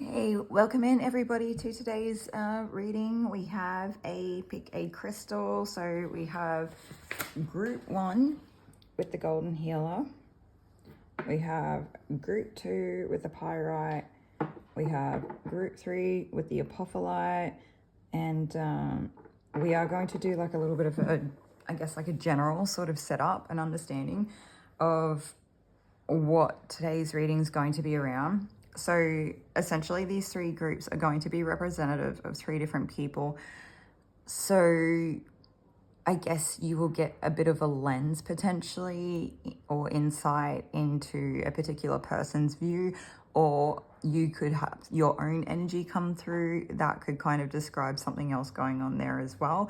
Hey, welcome in everybody to today's reading. We have pick a crystal. So we have group 1 with the golden healer. We have group 2 with the pyrite. We have group 3 with the apophyllite. And we are going to do like a little bit of a general sort of setup and understanding of what today's reading is going to be around. So essentially these 3 groups are going to be representative of 3 different people. So I guess you will get a bit of a lens potentially or insight into a particular person's view, or you could have your own energy come through that could kind of describe something else going on there as well.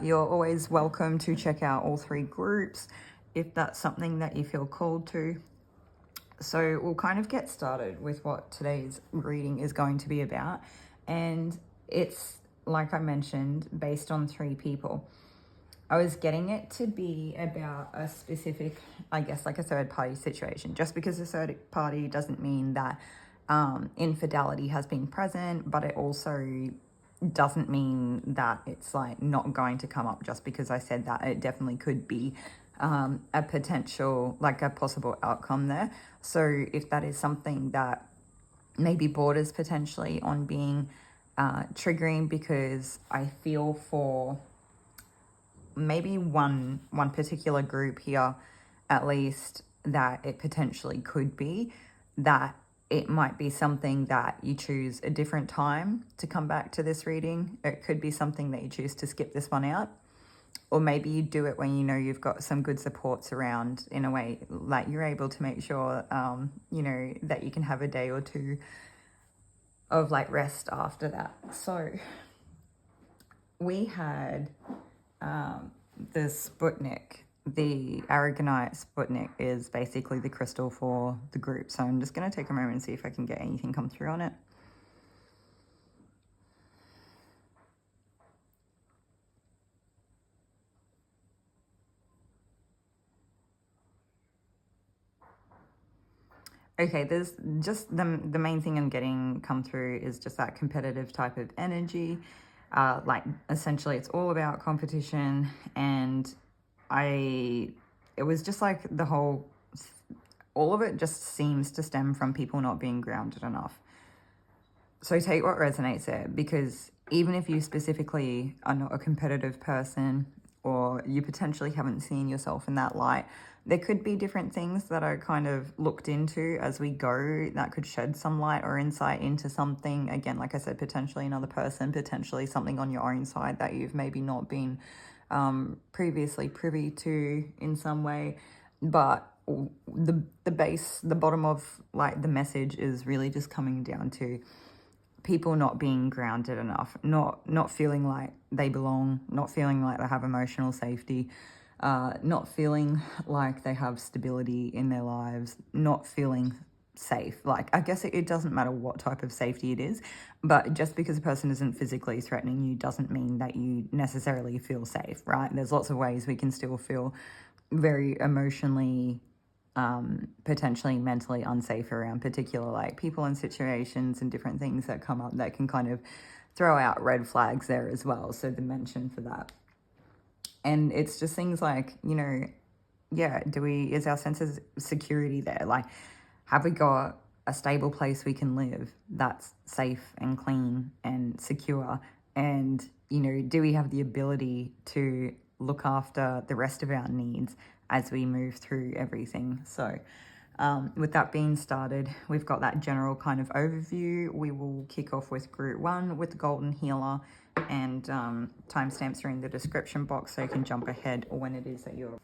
You're always welcome to check out all 3 groups if that's something that you feel called to. So we'll kind of get started with what today's reading is going to be about. And it's, like I mentioned, based on 3 people. I was getting it to be about a specific, I guess, like a third party situation. Just because a third party doesn't mean that infidelity has been present, but it also doesn't mean that it's like not going to come up just because I said that. It definitely could be a potential, like a possible outcome there. So if that is something that maybe borders potentially on being triggering, because I feel for maybe one particular group here, at least, that it potentially could be that it might be something that you choose a different time to come back to this reading. It could be something that you choose to skip this one out. Or maybe you do it when you know you've got some good supports around, in a way, like you're able to make sure, that you can have a day or 2 of like rest after that. So we had the Sputnik. The Aragonite Sputnik is basically the crystal for the group. So I'm just going to take a moment and see if I can get anything come through on it. Okay, there's just the main thing I'm getting come through is just that competitive type of energy. Like essentially it's all about competition, and it was just like all of it just seems to stem from people not being grounded enough. So take what resonates there, because even if you specifically are not a competitive person, or you potentially haven't seen yourself in that light, there could be different things that are kind of looked into as we go that could shed some light or insight into something. Again, like I said, potentially another person, potentially something on your own side that you've maybe not been previously privy to in some way. But the bottom of like the message is really just coming down to people not being grounded enough, not feeling like they belong, not feeling like they have emotional safety, not feeling like they have stability in their lives, not feeling safe. Like, I guess it doesn't matter what type of safety it is, but just because a person isn't physically threatening you doesn't mean that you necessarily feel safe, right? There's lots of ways we can still feel very emotionally potentially mentally unsafe around particular like people and situations and different things that come up that can kind of throw out red flags there as well. So the mention for that. And it's just things like, is our sense of security there? Like, have we got a stable place we can live that's safe and clean and secure? And, do we have the ability to look after the rest of our needs as we move through everything? So with that being started, we've got that general kind of overview. We will kick off with group 1 with the golden healer, and timestamps are in the description box so you can jump ahead or when it is that you're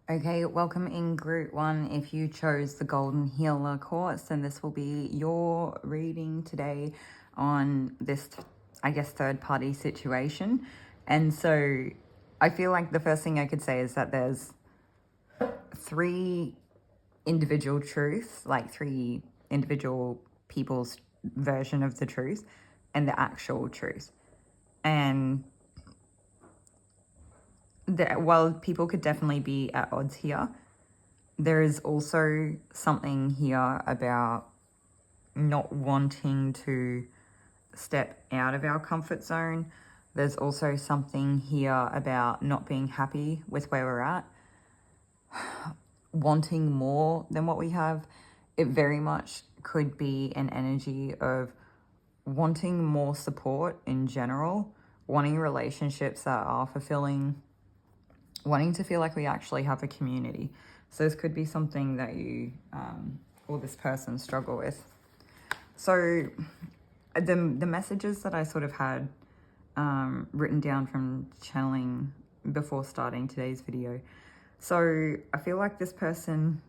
Okay, welcome in group 1. If you chose the Golden Healer course, then this will be your reading today on this, I guess, third-party situation. And so I feel like the first thing I could say is that there's 3 individual truth, like 3 individual people's version of the truth and the actual truth. And while people could definitely be at odds here, there is also something here about not wanting to step out of our comfort zone. There's also something here about not being happy with where we're at, wanting more than what we have. It very much could be an energy of wanting more support in general, wanting relationships that are fulfilling, wanting to feel like we actually have a community. So this could be something that you or this person struggle with. So the messages that I sort of had written down from channeling before starting today's video. So I feel like this person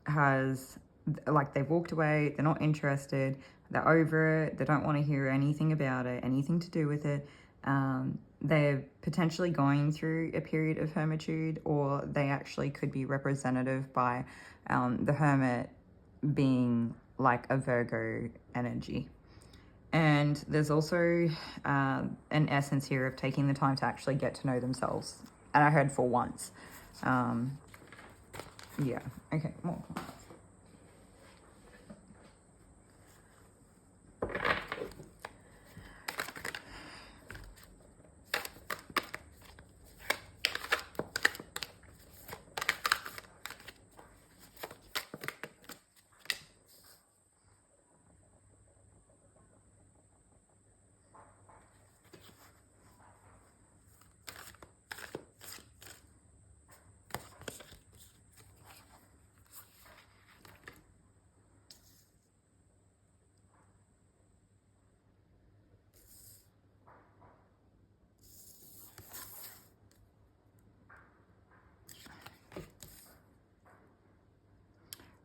has, like, they've walked away, they're not interested, they're over it, they don't want to hear anything about it, anything to do with it. They're potentially going through a period of hermitude, or they actually could be representative by the hermit being like a Virgo energy. And there's also an essence here of taking the time to actually get to know themselves. And I heard for once. Yeah, okay, more.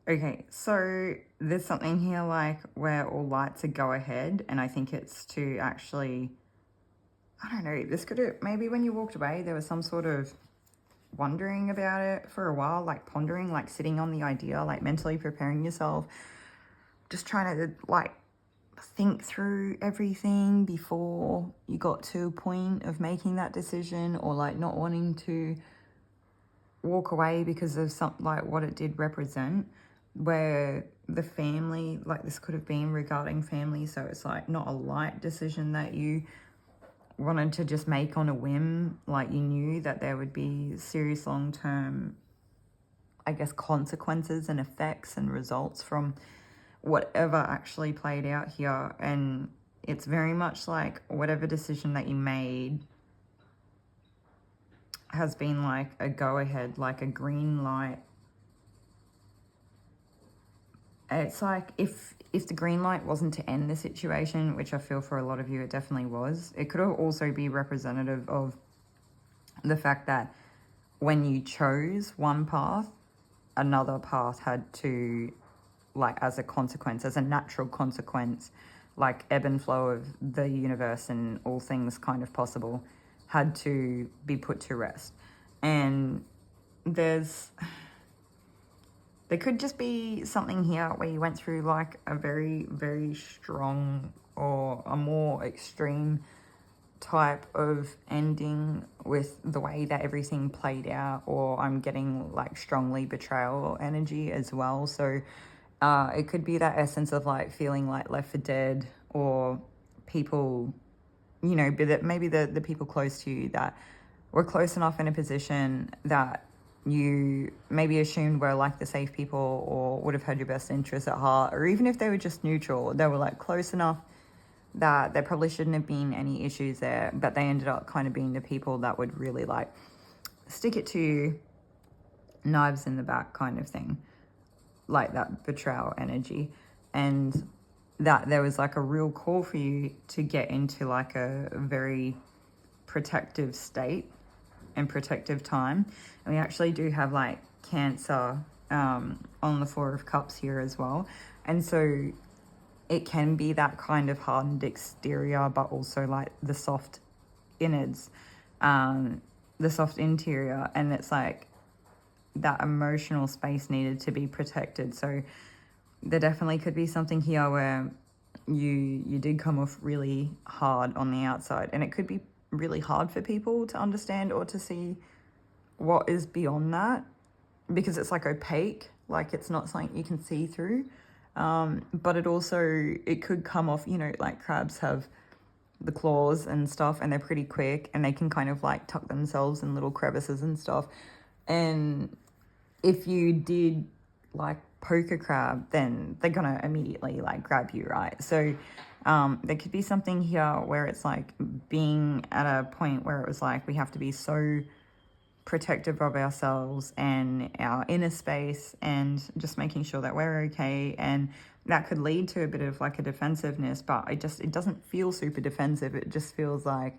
Okay, so there's something here like where all lights are go ahead, and I think it's to actually, I don't know, this could have, maybe when you walked away, there was some sort of wondering about it for a while, like pondering, like sitting on the idea, like mentally preparing yourself, just trying to like think through everything before you got to a point of making that decision, or like not wanting to walk away because of something like what it did represent, where the family, like this could have been regarding family, so it's like not a light decision that you wanted to just make on a whim. Like you knew that there would be serious long-term, I guess, consequences and effects and results from whatever actually played out here. And it's very much like whatever decision that you made has been like a go-ahead, like a green light. It's like if the green light wasn't to end the situation, which I feel for a lot of you it definitely was, it could also be representative of the fact that when you chose one path, another path had to, like as a consequence, as a natural consequence, like ebb and flow of the universe and all things kind of possible, had to be put to rest. And there could just be something here where you went through like a very, very strong or a more extreme type of ending with the way that everything played out, or I'm getting like strongly betrayal energy as well. So it could be that essence of like feeling like left for dead, or people, you know, maybe the people close to you that were close enough in a position that you maybe assumed were like the safe people, or would have had your best interests at heart, or even if they were just neutral, they were like close enough that there probably shouldn't have been any issues there, but they ended up kind of being the people that would really like stick it to you, knives in the back kind of thing, like that betrayal energy. And that there was like a real call for you to get into like a very protective state and protective time. And we actually do have like Cancer on the 4 of Cups here as well. And so it can be that kind of hardened exterior, but also like the soft innards, the soft interior. And it's like that emotional space needed to be protected. So there definitely could be something here where you did come off really hard on the outside, and it could be really hard for people to understand or to see what is beyond that, because it's like opaque, like it's not something you can see through. But it could come off, you know, like crabs have the claws and stuff, and they're pretty quick, and they can kind of like tuck themselves in little crevices and stuff. And if you did like poke a crab, then they're gonna immediately like grab you, right? So there could be something here where it's like being at a point where it was like we have to be so protective of ourselves and our inner space, and just making sure that we're okay. And that could lead to a bit of like a defensiveness, but it doesn't feel super defensive. It just feels like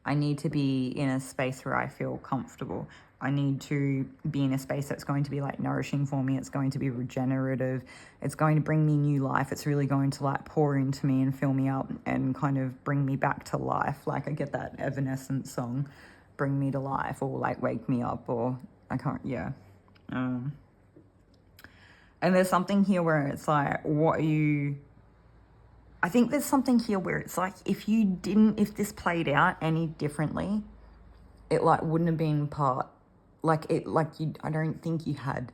I need to be in a space where I feel comfortable. I need to be in a space that's going to be like nourishing for me. It's going to be regenerative. It's going to bring me new life. It's really going to like pour into me and fill me up and kind of bring me back to life. Like I get that Evanescence song, Bring Me to Life, or like Wake Me Up, or I can't, yeah. And there's something here where it's like, I think there's something here where it's like, if this played out any differently, it like wouldn't have been I don't think you had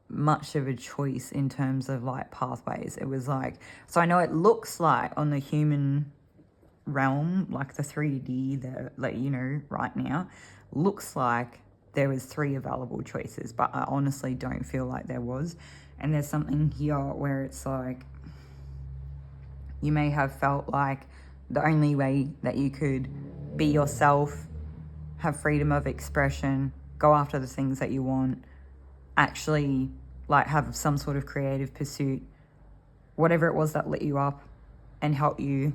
much of a choice in terms of like pathways. It was like, so I know it looks like on the human realm, like the 3D that you know right now, looks like there was 3 available choices, but I honestly don't feel like there was. And there's something here where it's like you may have felt like the only way that you could be yourself, have freedom of expression, go after the things that you want, actually like have some sort of creative pursuit, whatever it was that lit you up and help you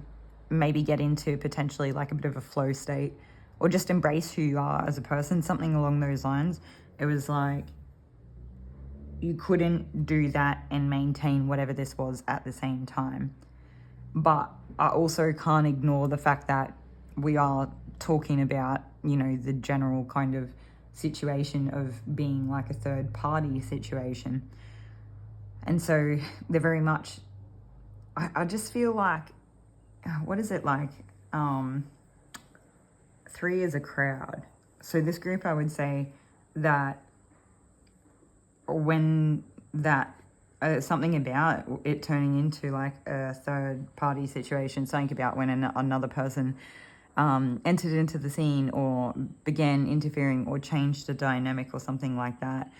maybe get into potentially like a bit of a flow state, or just embrace who you are as a person, something along those lines. It was like you couldn't do that and maintain whatever this was at the same time. But I also can't ignore the fact that we are talking about, you know, the general kind of situation of being like a third party situation. And so they're very much, I just feel like, what is it like? 3 is a crowd. So this group, I would say that when that something about it turning into like a third party situation, something about when another person entered into the scene or began interfering or changed the dynamic or something like that,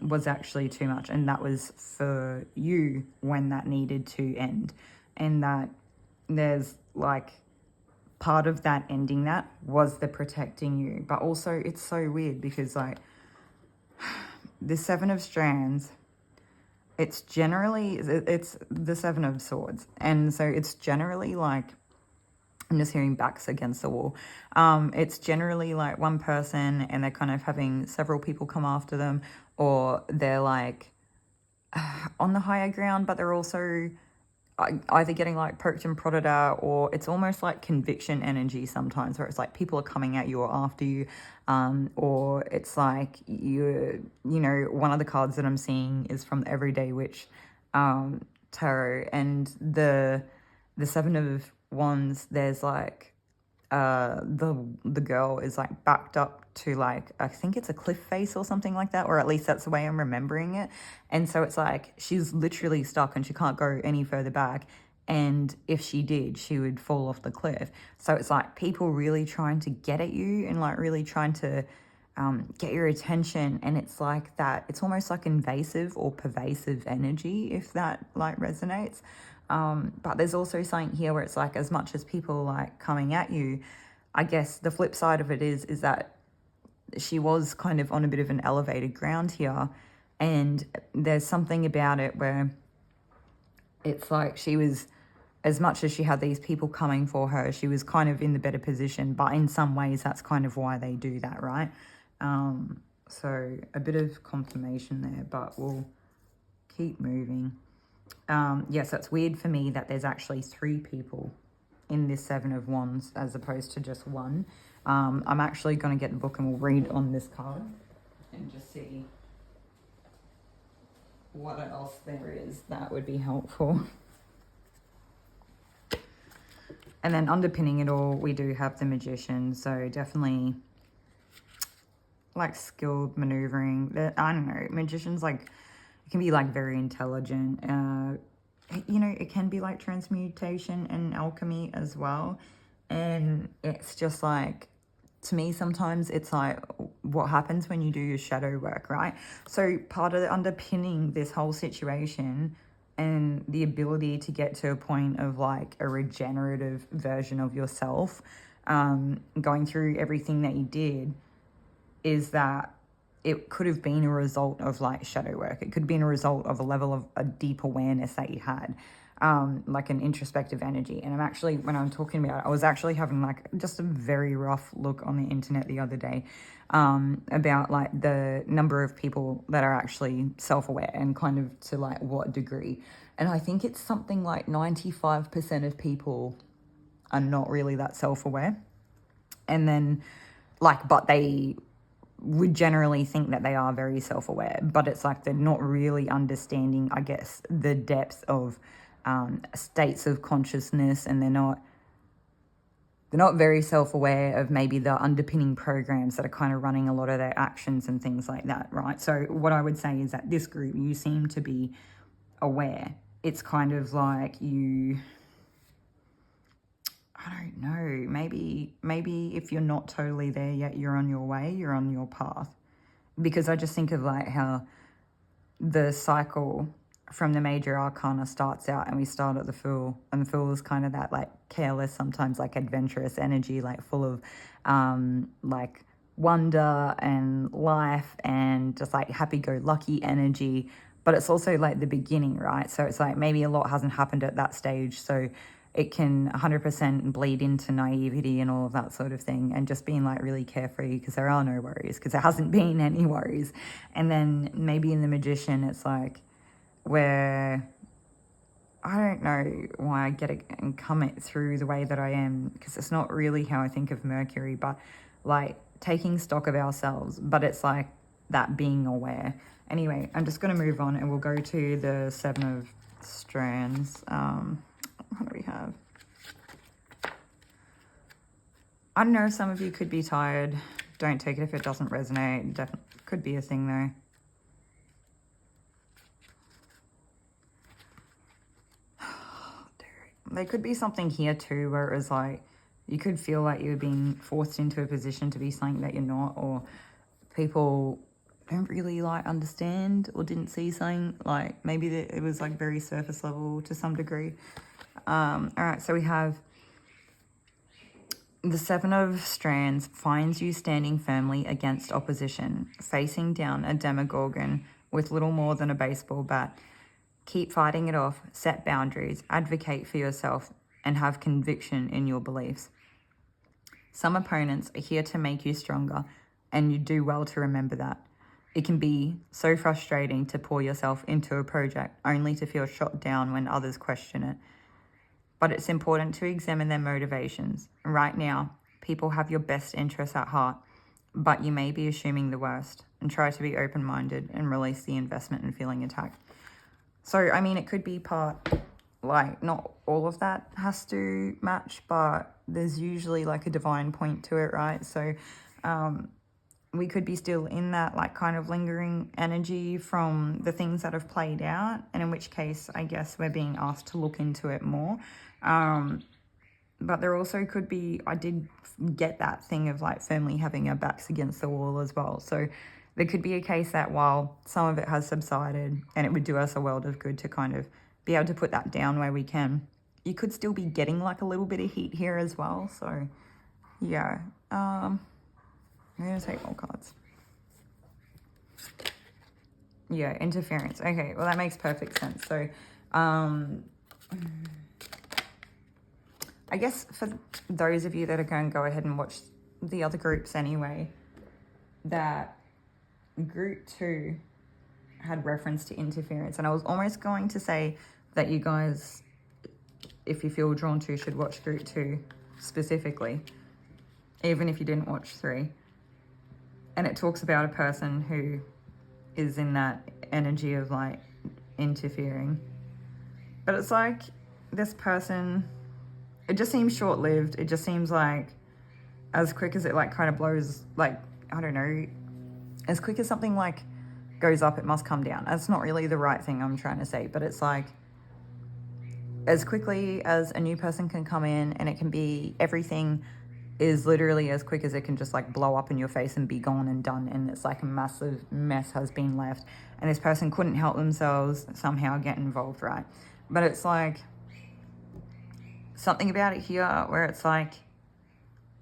was actually too much. And that was for you when that needed to end. And that there's like part of that ending that was the protecting you. But also it's so weird because like the 7 of Strands, it's the 7 of Swords. And so it's generally like, I'm just hearing backs against the wall. It's generally like one person and they're kind of having several people come after them, or they're like on the higher ground, but they're also either getting like poked and prodded at, or it's almost like conviction energy sometimes, where it's like people are coming at you or after you, or it's like you know, one of the cards that I'm seeing is from the Everyday Witch tarot, and the 7 of Wands, there's like the girl is like backed up to like, I think it's a cliff face or something like that, or at least that's the way I'm remembering it. And so it's like she's literally stuck and she can't go any further back, and if she did, she would fall off the cliff. So it's like people really trying to get at you and like really trying to get your attention, and it's like that, it's almost like invasive or pervasive energy, if that like resonates. But there's also something here where it's like, as much as people like coming at you, I guess the flip side of it is that she was kind of on a bit of an elevated ground here, and there's something about it where it's like she was, as much as she had these people coming for her, she was kind of in the better position, but in some ways that's kind of why they do that, right? So a bit of confirmation there, but we'll keep moving. Yes, that's weird for me that there's actually 3 people in this 7 of Wands as opposed to just 1. I'm actually going to get the book and we'll read on this card. and just see what else there is that would be helpful. And then underpinning it all, we do have the Magician, so definitely like skilled maneuvering. I don't know, Magician's like, it can be like very intelligent. You know, it can be like transmutation and alchemy as well. And it's just like, to me, sometimes it's like what happens when you do your shadow work, right? So part of the underpinning this whole situation and the ability to get to a point of like a regenerative version of yourself, going through everything that you did, is that it could have been a result of like shadow work. It could have been a result of a level of a deep awareness that you had, like an introspective energy. And I'm actually, when I'm talking about it, I was actually having like just a very rough look on the internet the other day, about like the number of people that are actually self-aware and kind of to like what degree. And I think it's something like 95% of people are not really that self-aware. And then like, but they would generally think that they are very self-aware, but it's like they're not really understanding, I guess, the depth of states of consciousness, and they're not very self-aware of maybe the underpinning programs that are kind of running a lot of their actions and things like that, right? So what I would say is that this group, you seem to be aware. It's kind of like you, I don't know, maybe if you're not totally there yet, you're on your way, you're on your path. Because I just think of like how the cycle from the major arcana starts out, and we start at the Fool, and the Fool is kind of that like careless, sometimes like adventurous energy, like full of like wonder and life and just like happy-go-lucky energy. But it's also like the beginning, right? So it's like maybe a lot hasn't happened at that stage, so it can 100% bleed into naivety and all of that sort of thing, and just being like really carefree because there are no worries, because there hasn't been any worries. And then maybe in the Magician, it's like where I don't know why I get it and come it through the way that I am, because it's not really how I think of Mercury, but like taking stock of ourselves, but it's like that being aware. Anyway, I'm just going to move on and we'll go to the Seven of Strands. What do we have? I don't know, some of you could be tired. Don't take it if it doesn't resonate. Definitely could be a thing though. There could be something here too where it was like you could feel like you're being forced into a position to be something that you're not, or people don't really like understand or didn't see something, like maybe it was like very surface level to some degree. All right, so we have the Seven of Strands finds you standing firmly against opposition, facing down a demogorgon with little more than a baseball bat. Keep fighting it off, set boundaries, advocate for yourself, and have conviction in your beliefs. Some opponents are here to make you stronger, and you do well to remember that. It can be so frustrating to pour yourself into a project only to feel shot down when others question it. But it's important to examine their motivations. Right now, people have your best interests at heart, but you may be assuming the worst, and try to be open-minded and release the investment in feeling attacked. So, I mean, it could be part, like, not all of that has to match, but there's usually like a divine point to it, right? So, we could be still in that like kind of lingering energy from the things that have played out, and in which case I guess we're being asked to look into it more. But there also could be, I did get that thing of like firmly having our backs against the wall as well. So there could be a case that while some of it has subsided, and it would do us a world of good to kind of be able to put that down where we can, you could still be getting like a little bit of heat here as well. So yeah, I'm going to take more cards. Yeah, interference. Okay, well, that makes perfect sense. So, I guess for those of you that are going to go ahead and watch the other groups anyway, that group 2 had reference to interference. And I was almost going to say that you guys, if you feel drawn to, should watch group 2 specifically, even if you didn't watch 3. And it talks about a person who is in that energy of like interfering. But it's like this person, it just seems short-lived. It just seems like as quick as it like kind of blows, like, I don't know, as quick as something like goes up, it must come down. That's not really the right thing I'm trying to say, but it's like as quickly as a new person can come in, and it can be, everything is literally as quick as it can just like blow up in your face and be gone and done, and it's like a massive mess has been left, and this person couldn't help themselves, somehow get involved, right? But it's like something about it here where it's like,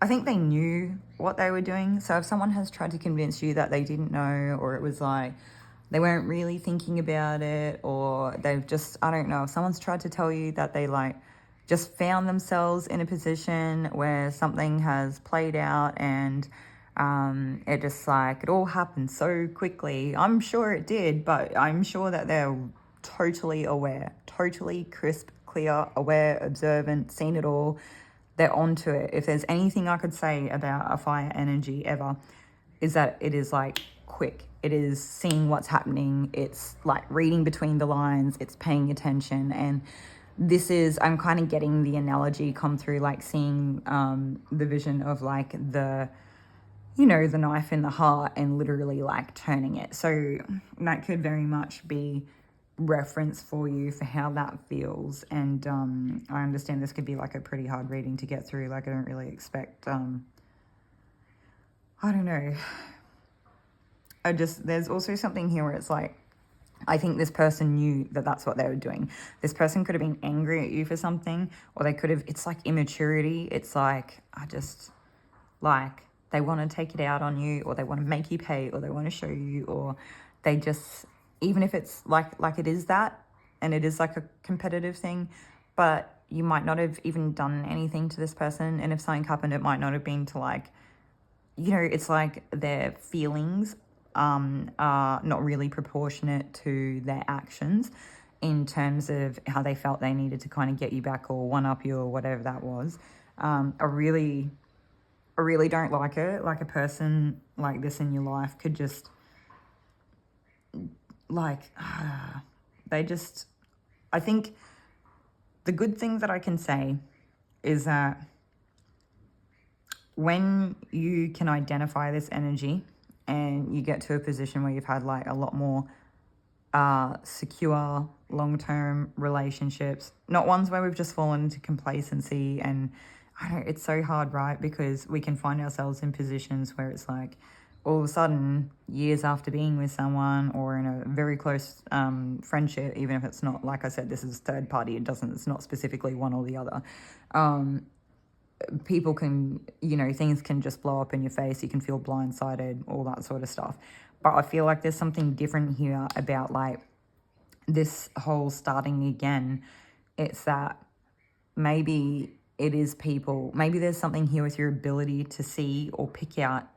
I think they knew what they were doing. So if someone has tried to convince you that they didn't know, or it was like they weren't really thinking about it, or they've just, I don't know, if someone's tried to tell you that they like just found themselves in a position where something has played out, and it just like, it all happened so quickly. I'm sure it did, but I'm sure that they're totally aware, totally crisp, clear, aware, observant, seen it all. They're onto it. If there's anything I could say about a fire energy ever, is that it is like quick. It is seeing what's happening. It's like reading between the lines. It's paying attention. And this is, I'm kind of getting the analogy come through, like seeing the vision of like the, you know, the knife in the heart and literally like turning it. So that could very much be reference for you for how that feels. And I understand this could be like a pretty hard reading to get through. Like I don't really expect, I don't know. There's also something here where it's like, I think this person knew that that's what they were doing. This person could have been angry at you for something, or they could have, it's like immaturity. It's like, like they want to take it out on you, or they want to make you pay, or they want to show you, or they just, even if it's like it is that, and it is like a competitive thing, but you might not have even done anything to this person. And if something happened, it might not have been to like, you know, it's like their feelings are not really proportionate to their actions in terms of how they felt they needed to kind of get you back or one up you or whatever that was. I really don't like it. Like a person like this in your life could just like, they just, I think the good thing that I can say is that when you can identify this energy and you get to a position where you've had like a lot more secure long-term relationships, not ones where we've just fallen into complacency. And I don't, it's so hard, right? Because we can find ourselves in positions where it's like all of a sudden, years after being with someone or in a very close friendship, even if it's not, like I said, this is third party, it's not specifically one or the other. People can, you know, things can just blow up in your face. You can feel blindsided, all that sort of stuff. But I feel like there's something different here about like this whole starting again. It's that maybe it is people, maybe there's something here with your ability to see or pick out,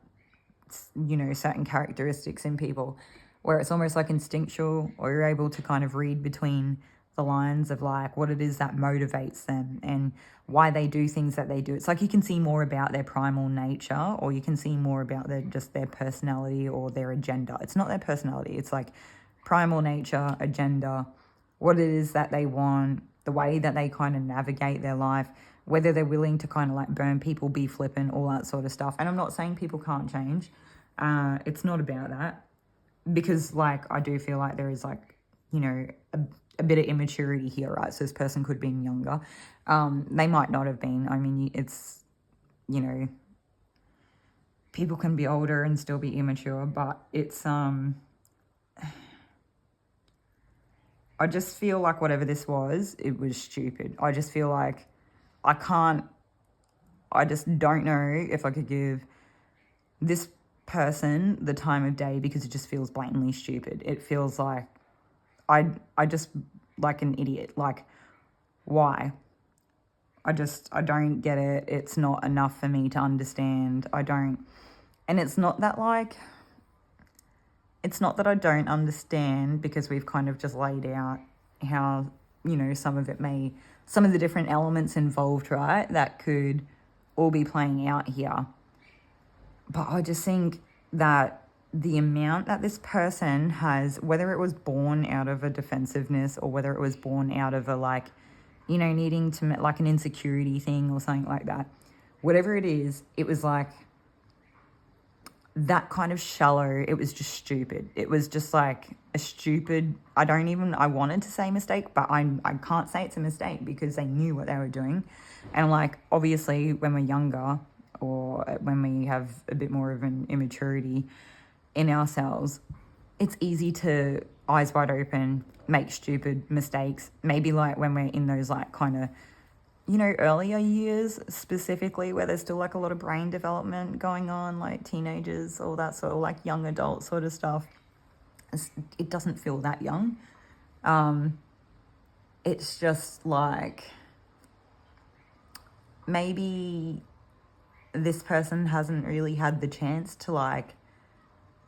you know, certain characteristics in people where it's almost like instinctual, or you're able to kind of read between the lines of like what it is that motivates them and why they do things that they do. It's like you can see more about their primal nature, or you can see more about their personality or their agenda. It's not their personality, it's like primal nature, agenda, what it is that they want, the way that they kind of navigate their life, whether they're willing to kind of like burn people, be flippant, all that sort of stuff. And I'm not saying people can't change. It's not about that, because like I do feel like there is like, you know, a bit of immaturity here, right? So this person could have been younger. They might not have been. I mean, it's, you know, people can be older and still be immature, but it's, I just feel like whatever this was, it was stupid. I just feel like I just don't know if I could give this person the time of day, because it just feels blatantly stupid. It feels like I just like an idiot. Like, why? I don't get it. It's not enough for me to understand. And it's not that like, it's not that I don't understand, because we've kind of just laid out how, you know, some of the different elements involved, right, that could all be playing out here. But I just think that the amount that this person has, whether it was born out of a defensiveness or whether it was born out of a like, you know, needing to like an insecurity thing or something like that, whatever it is, it was like that kind of shallow. It was just stupid. It was just like a stupid, I wanted to say mistake, but I can't say it's a mistake because they knew what they were doing. And like, obviously when we're younger or when we have a bit more of an immaturity in ourselves, it's easy to eyes wide open, make stupid mistakes. Maybe like when we're in those like kind of, you know, earlier years specifically where there's still like a lot of brain development going on, like teenagers, all that sort of like young adult sort of stuff. It doesn't feel that young. It's just like maybe this person hasn't really had the chance to like,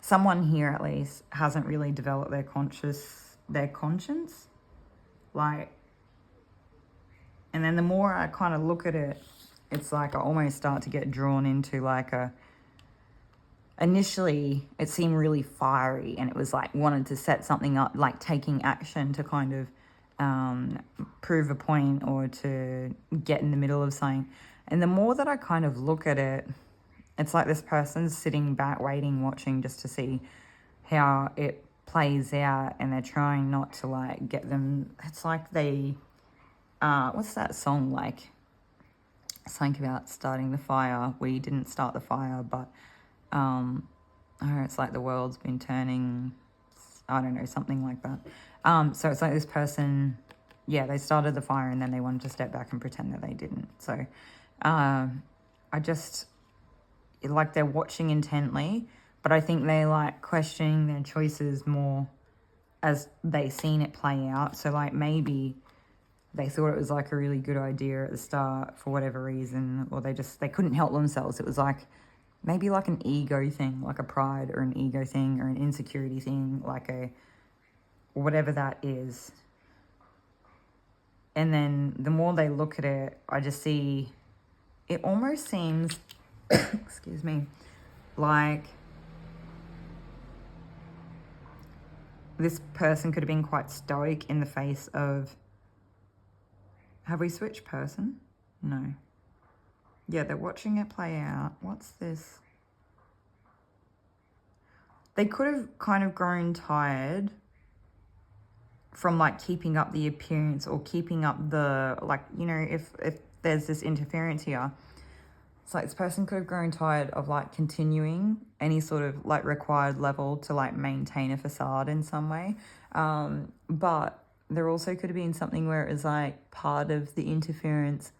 someone here at least hasn't really developed their conscience, like, and then the more I kind of look at it, it's like I almost start to get drawn into like initially it seemed really fiery and it was like wanted to set something up, like taking action to kind of prove a point or to get in the middle of something. And the more that I kind of look at it, it's like this person's sitting back, waiting, watching just to see how it plays out, and they're trying not to like get them. It's like they, what's that song like? Something about starting the fire. We didn't start the fire, but it's like the world's been turning. I don't know, something like that. So it's like this person, yeah, they started the fire and then they wanted to step back and pretend that they didn't. So I just, like they're watching intently, but I think they like questioning their choices more as they seen it play out. So like maybe they thought it was like a really good idea at the start for whatever reason, or they couldn't help themselves. It was like maybe like an ego thing, like a pride or an ego thing or an insecurity thing, like a whatever that is. And then the more they look at it, I just see it almost seems excuse me, like this person could have been quite stoic in the face of, have we switched person? No. Yeah, they're watching it play out. What's this? They could have kind of grown tired from like keeping up the appearance or keeping up the, like, you know, if there's this interference here, it's like this person could have grown tired of like continuing any sort of like required level to like maintain a facade in some way. But there also could have been something where it was like part of the interference.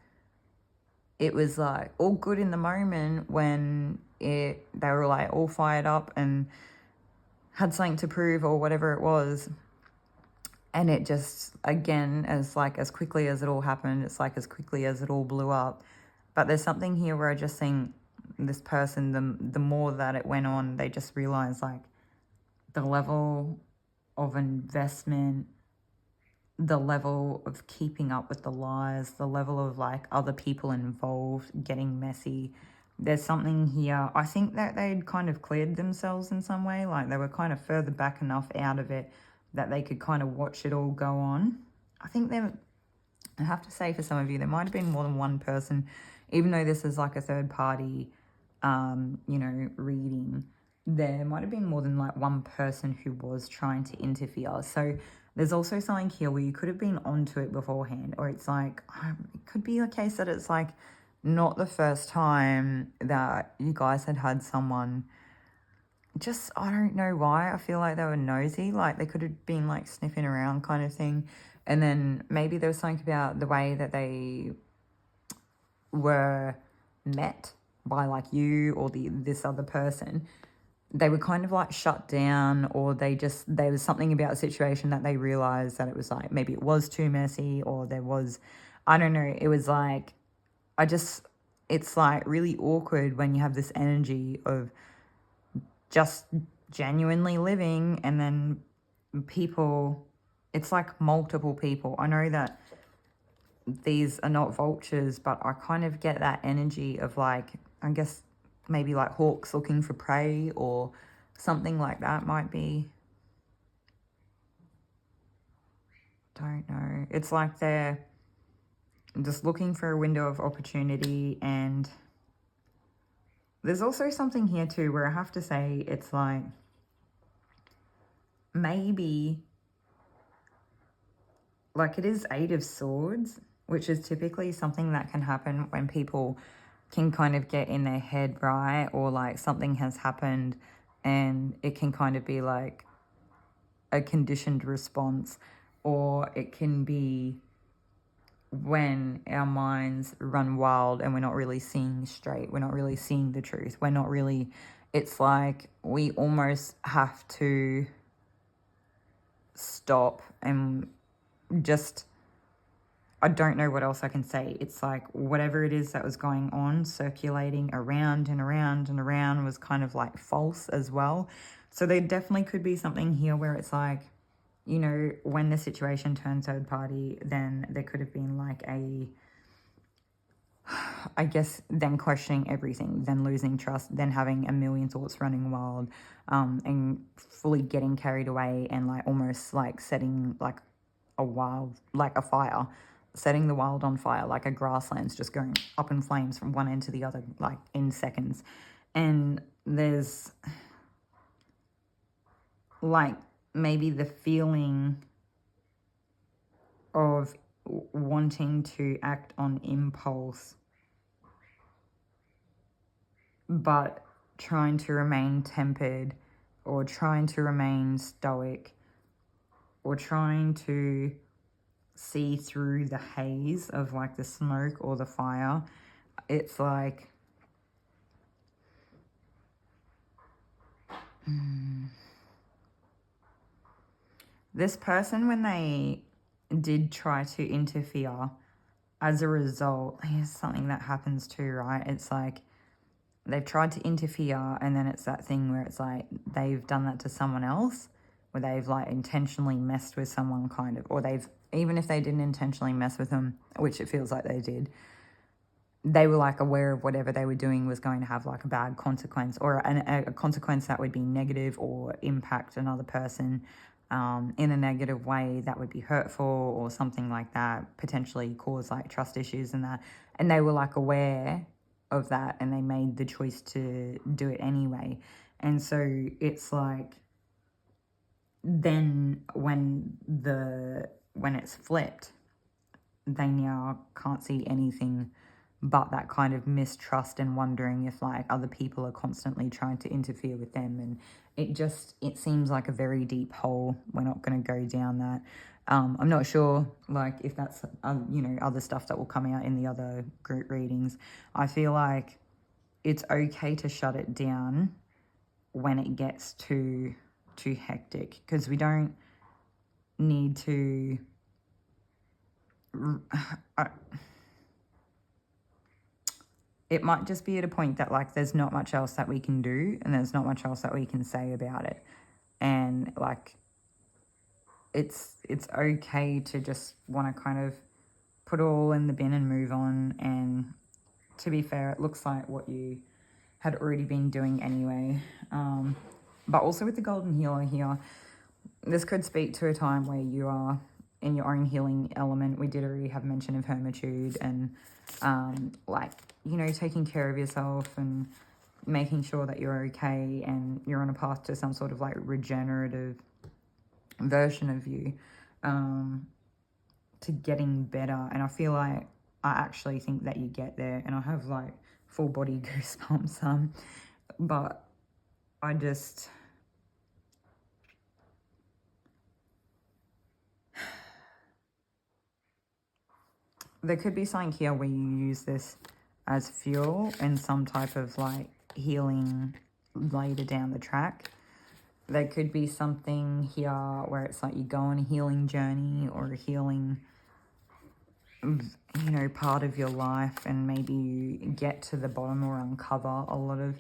It was like all good in the moment when they were like all fired up and had something to prove or whatever it was. And it just, again, as quickly as it all happened, it's like as quickly as it all blew up. But there's something here where I just think this person, the more that it went on, they just realized like the level of investment, the level of keeping up with the lies, the level of like other people involved getting messy. There's something here. I think that they'd kind of cleared themselves in some way. Like they were kind of further back enough out of it that they could kind of watch it all go on. I think I have to say for some of you, there might have been more than one person, even though this is like a third party, reading, there might have been more than like one person who was trying to interfere. So there's also something here where you could have been onto it beforehand, or it's like, it could be a case that it's like not the first time that you guys had someone just, I don't know why, I feel like they were nosy, like they could have been like sniffing around kind of thing. And then maybe there was something about the way that they were met by like you or this other person. They were kind of like shut down, or there was something about the situation that they realized that it was like, maybe it was too messy, or there was, I don't know, it was like, it's like really awkward when you have this energy of just genuinely living and then people, it's like multiple people. I know that these are not vultures, but I kind of get that energy of like, I guess maybe like hawks looking for prey or something like that might be. Don't know. It's like they're just looking for a window of opportunity. And there's also something here too where I have to say it's like maybe like it is 8 of Swords, which is typically something that can happen when people can kind of get in their head, right? Or like something has happened and it can kind of be like a conditioned response, or it can be when our minds run wild and we're not really seeing straight, we're not really seeing the truth, we're not really, it's like we almost have to stop and just, I don't know what else I can say. It's like whatever it is that was going on, circulating around and around and around, was kind of like false as well. So there definitely could be something here where it's like, you know, when the situation turned third party, then there could have been like a, I guess, then questioning everything, then losing trust, then having a million thoughts running wild, and fully getting carried away and like almost like setting like a wild, like a fire, setting the wild on fire, like a grassland's just going up in flames from one end to the other, like in seconds. And there's like maybe the feeling of wanting to act on impulse, but trying to remain tempered, or trying to remain stoic, or trying to see through the haze of like the smoke or the fire. It's like this person, when they did try to interfere, as a result, here's something that happens too, right? It's like they've tried to interfere, and then it's that thing where it's like they've done that to someone else, where they've like intentionally messed with someone kind of, or they've, even if they didn't intentionally mess with them, which it feels like they did, they were like aware of whatever they were doing was going to have like a bad consequence, or a consequence that would be negative or impact another person in a negative way that would be hurtful or something like that, potentially cause like trust issues and that. And they were like aware of that, and they made the choice to do it anyway. And so it's like then when it's flipped, they now can't see anything but that kind of mistrust and wondering if like other people are constantly trying to interfere with them. And it seems like a very deep hole. We're not going to go down that. I'm not sure like if that's you know, other stuff that will come out in the other group readings. I feel like it's okay to shut it down when it gets too hectic, because we don't need to it might just be at a point that like there's not much else that we can do, and there's not much else that we can say about it. And like it's okay to just want to kind of put it all in the bin and move on. And to be fair, it looks like what you had already been doing anyway. But also with the golden healer here, this could speak to a time where you are in your own healing element. We did already have mention of hermitude and like, you know, taking care of yourself and making sure that you're okay and you're on a path to some sort of like regenerative version of you, to getting better. And I feel like I actually think that you get there, and I have like full body goosebumps, but I just, there could be something here where you use this as fuel and some type of like healing later down the track. There could be something here where it's like you go on a healing journey or a healing, you know, part of your life, and maybe you get to the bottom or uncover a lot of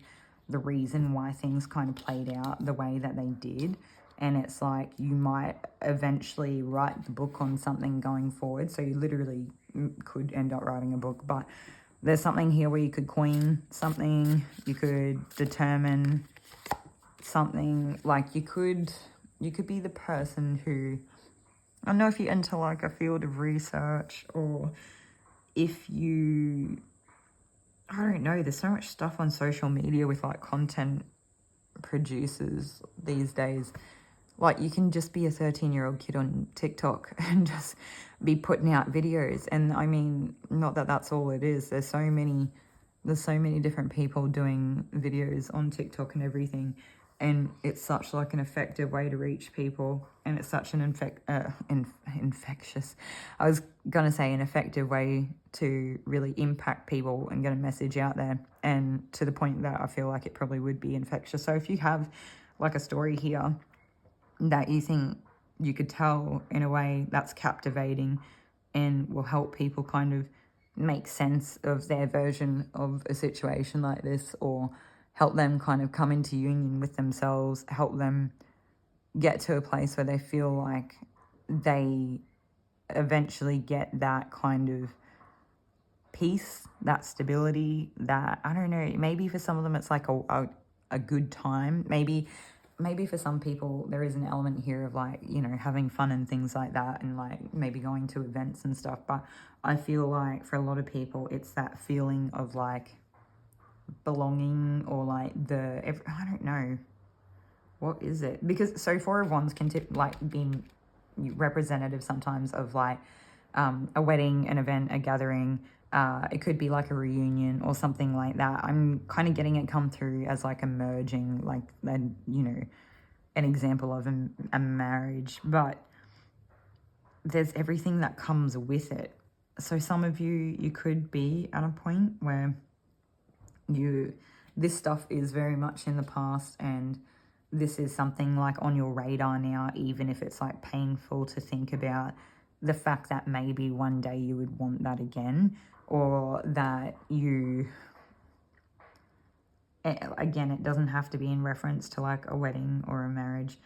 the reason why things kind of played out the way that they did. And it's like you might eventually write the book on something going forward. So you literally could end up writing a book, but there's something here where you could coin something, you could determine something, like you could be the person who, I don't know if you're into like a field of research, or if you, I don't know, there's so much stuff on social media with like content producers these days. Like you can just be a 13-year-old kid on TikTok and just be putting out videos. And I mean, not that that's all it is. There's so many different people doing videos on TikTok and everything. And it's such like an effective way to reach people. And it's such an infectious, I was going to say an effective way to really impact people and get a message out there. And to the point that I feel like it probably would be infectious. So if you have like a story here that you think you could tell in a way that's captivating and will help people kind of make sense of their version of a situation like this, or help them kind of come into union with themselves, help them get to a place where they feel like they eventually get that kind of peace, that stability, that, I don't know, maybe for some of them it's like a good time. Maybe for some people there is an element here of like, you know, having fun and things like that, and like maybe going to events and stuff. But I feel like for a lot of people it's that feeling of like belonging, or like I don't know, what is it? Because so Four of Wands can like be representative sometimes of like a wedding, an event, a gathering. It could be like a reunion or something like that. I'm kind of getting it come through as like a merging, like, you know, an example of a marriage. But there's everything that comes with it. So some of you could be at a point where this stuff is very much in the past, and this is something like on your radar now, even if it's like painful to think about the fact that maybe one day you would want that again, or that you, again, it doesn't have to be in reference to like a wedding or a marriage.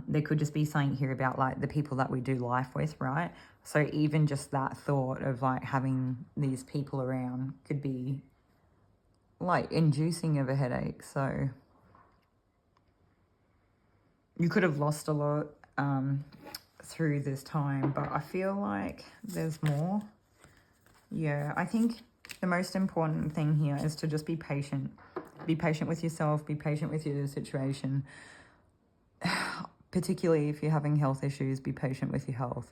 There could just be something here about like the people that we do life with, right? So even just that thought of like having these people around could be like inducing of a headache. So you could have lost a lot through this time, but I feel like there's more. Yeah, I think the most important thing here is to just be patient. Be patient with yourself, be patient with your situation. Particularly if you're having health issues, be patient with your health.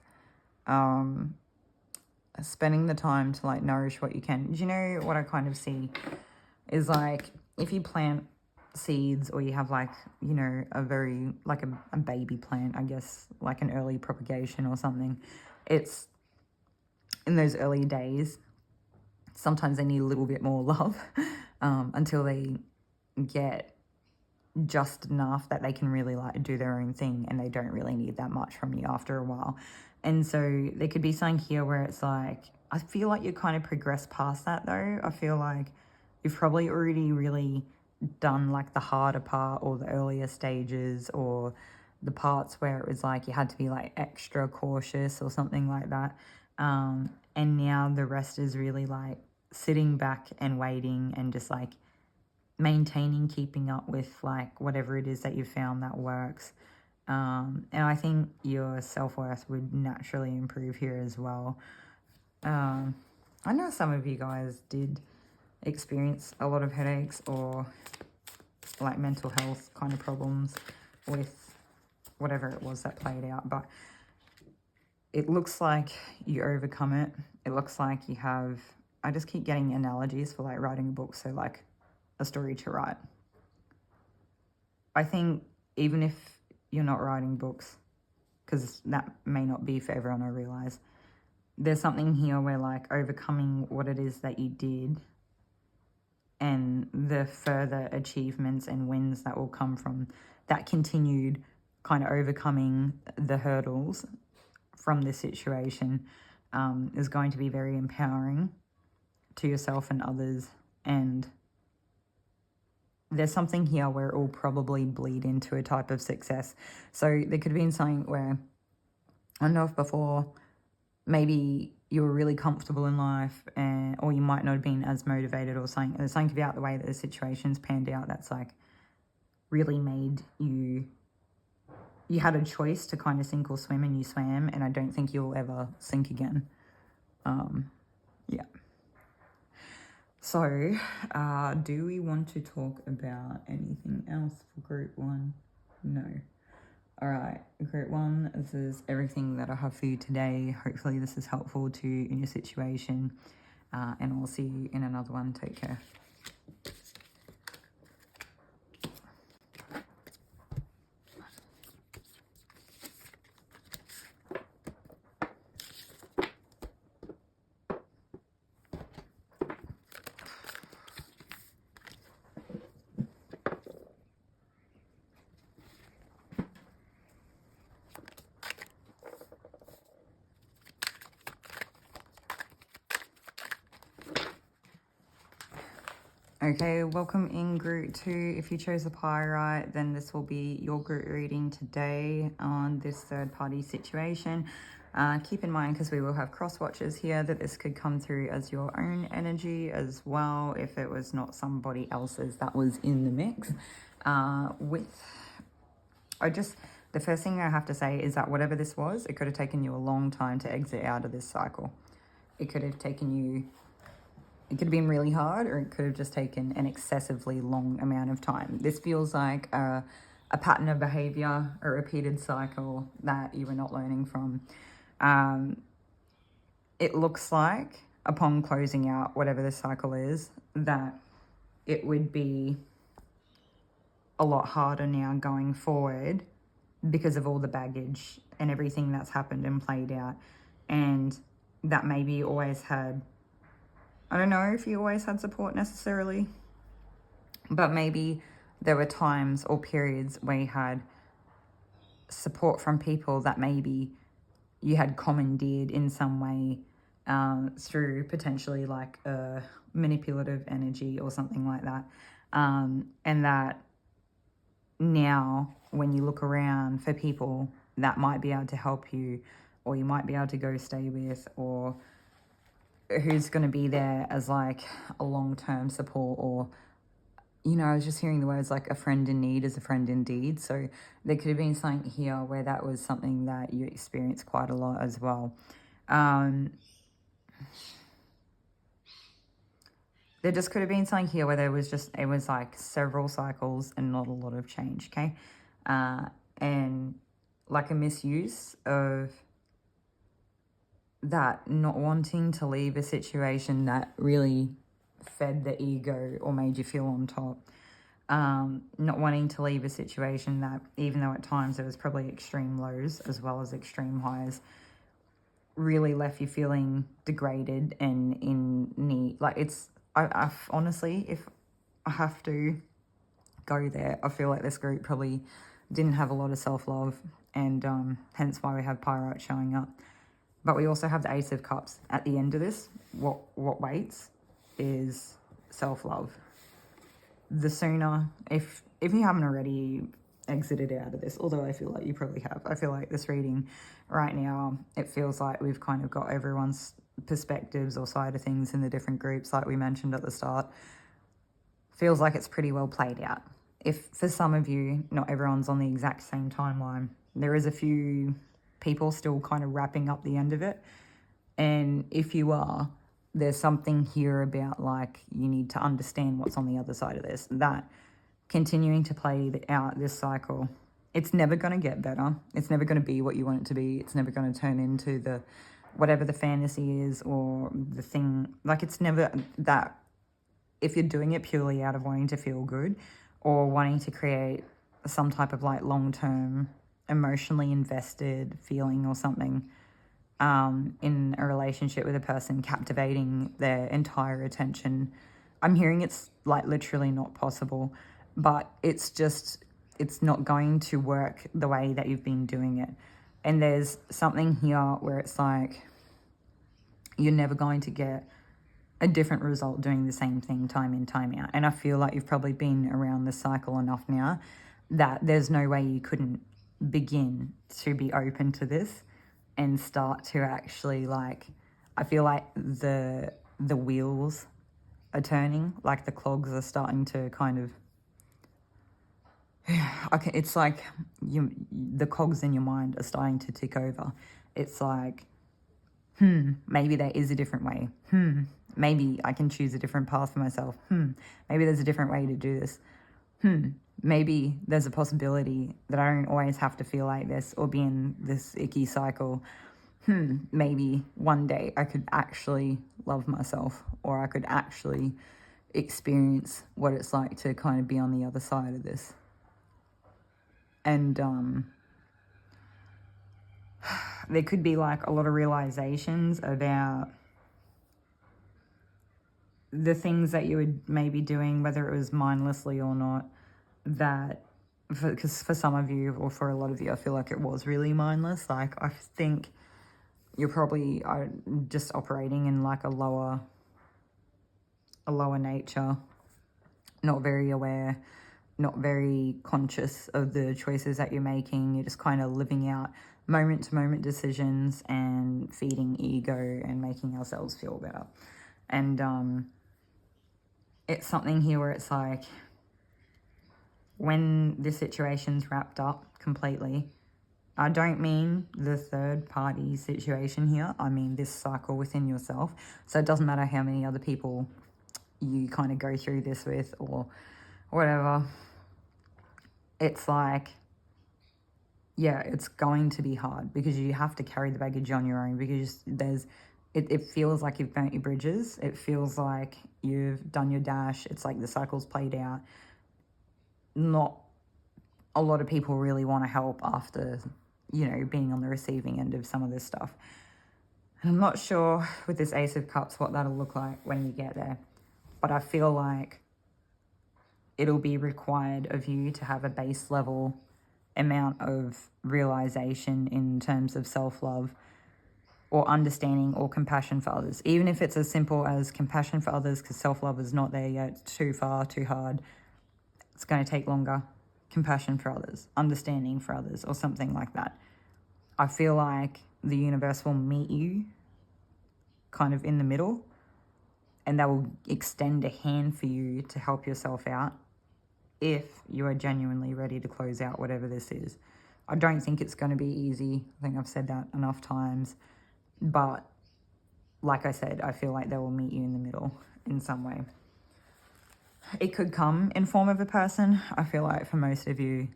Spending the time to like nourish what you can. Do you know what I kind of see is like if you plant seeds, or you have like, you know, a very like a baby plant, I guess, like an early propagation or something, it's in those early days sometimes they need a little bit more love until they get just enough that they can really like do their own thing, and they don't really need that much from you after a while. And so there could be something here where it's like, I feel like you kind of progressed past that though. I feel like you've probably already really done like the harder part, or the earlier stages, or the parts where it was like you had to be like extra cautious or something like that. And now the rest is really like sitting back and waiting, and just like maintaining, keeping up with like whatever it is that you found that works. And I think your self-worth would naturally improve here as well. I know some of you guys did experience a lot of headaches or like mental health kind of problems with whatever it was that played out, but it looks like you overcome it. It looks like you have, I just keep getting analogies for like writing a book, so like a story to write. I think even if you're not writing books, because that may not be for everyone, I realize, there's something here where like overcoming what it is that you did, and the further achievements and wins that will come from that continued kind of overcoming the hurdles from this situation is going to be very empowering to yourself and others. And there's something here where it will probably bleed into a type of success. So there could have been something where, I don't know if before maybe you were really comfortable in life, or you might not have been as motivated, or something. There's something about the way that the situation's panned out that's like really made you had a choice to kind of sink or swim, and you swam, and I don't think you'll ever sink again. Yeah. So, do we want to talk about anything else for group 1? No. All right, group 1, this is everything that I have for you today. Hopefully this is helpful to you in your situation, and I'll see you in another one. Take care. Okay, welcome in group 2. If you chose the Pyrite, then this will be your group reading today on this third-party situation. Keep in mind, because we will have cross watches here, that this could come through as your own energy as well, if it was not somebody else's that was in the mix. The first thing I have to say is that whatever this was, it could have taken you a long time to exit out of this cycle. It could have been really hard, or it could have just taken an excessively long amount of time. This feels like a pattern of behavior, a repeated cycle that you were not learning from. It looks like, upon closing out whatever this cycle is, that it would be a lot harder now going forward because of all the baggage and everything that's happened and played out. And that maybe you always had, I don't know if you always had support necessarily, but maybe there were times or periods where you had support from people that maybe you had commandeered in some way, through potentially like a manipulative energy or something like that. And that now when you look around for people that might be able to help you, or you might be able to go stay with, or who's going to be there as like a long-term support, or, you know, I was just hearing the words like a friend in need is a friend indeed. So there could have been something here where that was something that you experienced quite a lot as well. There just could have been something here where it was like several cycles and not a lot of change, okay? And like a misuse of that, not wanting to leave a situation that really fed the ego or made you feel on top. Not wanting to leave a situation that, even though at times there was probably extreme lows as well as extreme highs, really left you feeling degraded and in need. Like I honestly, if I have to go there, I feel like this group probably didn't have a lot of self-love, and hence why we have Pyrite showing up. But we also have the Ace of Cups at the end of this. What waits is self-love. The sooner, if you haven't already exited out of this, although I feel like you probably have. I feel like this reading right now, it feels like we've kind of got everyone's perspectives or side of things in the different groups, like we mentioned at the start. Feels like it's pretty well played out. If for some of you, not everyone's on the exact same timeline, there is a few people still kind of wrapping up the end of it. And if you are, there's something here about like you need to understand what's on the other side of this, that continuing to play out this cycle, it's never going to get better. It's never going to be what you want it to be. It's never going to turn into the whatever the fantasy is or the thing. Like, it's never that. If you're doing it purely out of wanting to feel good or wanting to create some type of like long-term emotionally invested feeling or something, in a relationship with a person, captivating their entire attention, I'm hearing it's like literally not possible. But it's not going to work the way that you've been doing it. And there's something here where it's like you're never going to get a different result doing the same thing time in, time out. And I feel like you've probably been around this cycle enough now that there's no way you couldn't begin to be open to this. and start to actually, like, I feel like the wheels are turning, like the clogs are starting to kind of, okay, it's like the cogs in your mind are starting to tick over. It's like, maybe there is a different way. Maybe I can choose a different path for myself. Maybe there's a different way to do this. Maybe there's a possibility that I don't always have to feel like this or be in this icky cycle. Maybe one day I could actually love myself, or I could actually experience what it's like to kind of be on the other side of this. And there could be like a lot of realizations about the things that you were maybe doing, whether it was mindlessly or not, that, because for some of you, or for a lot of you, I feel like it was really mindless. Like, I think you're probably just operating in like a lower nature, not very aware, not very conscious of the choices that you're making. You're just kind of living out moment to moment decisions and feeding ego and making ourselves feel better. And it's something here where it's like, when this situation's wrapped up completely, I don't mean the third party situation here, I mean this cycle within yourself. So it doesn't matter how many other people you kind of go through this with or whatever. It's like, yeah, it's going to be hard because you have to carry the baggage on your own, because it feels like you've burnt your bridges. It feels like you've done your dash. It's like the cycle's played out. Not a lot of people really want to help after, being on the receiving end of some of this stuff. And I'm not sure with this Ace of Cups what that'll look like when you get there. But I feel like it'll be required of you to have a base level amount of realization in terms of self-love or understanding or compassion for others. Even if it's as simple as compassion for others, because self-love is not there yet, it's too far, too hard. It's going to take longer. Compassion for others, understanding for others, or something like that. I feel like the universe will meet you kind of in the middle, and they will extend a hand for you to help yourself out if you are genuinely ready to close out whatever this is. I don't think it's going to be easy. I think I've said that enough times. But like I said, I feel like they will meet you in the middle in some way. It could come in form of a person. I feel like for most of you,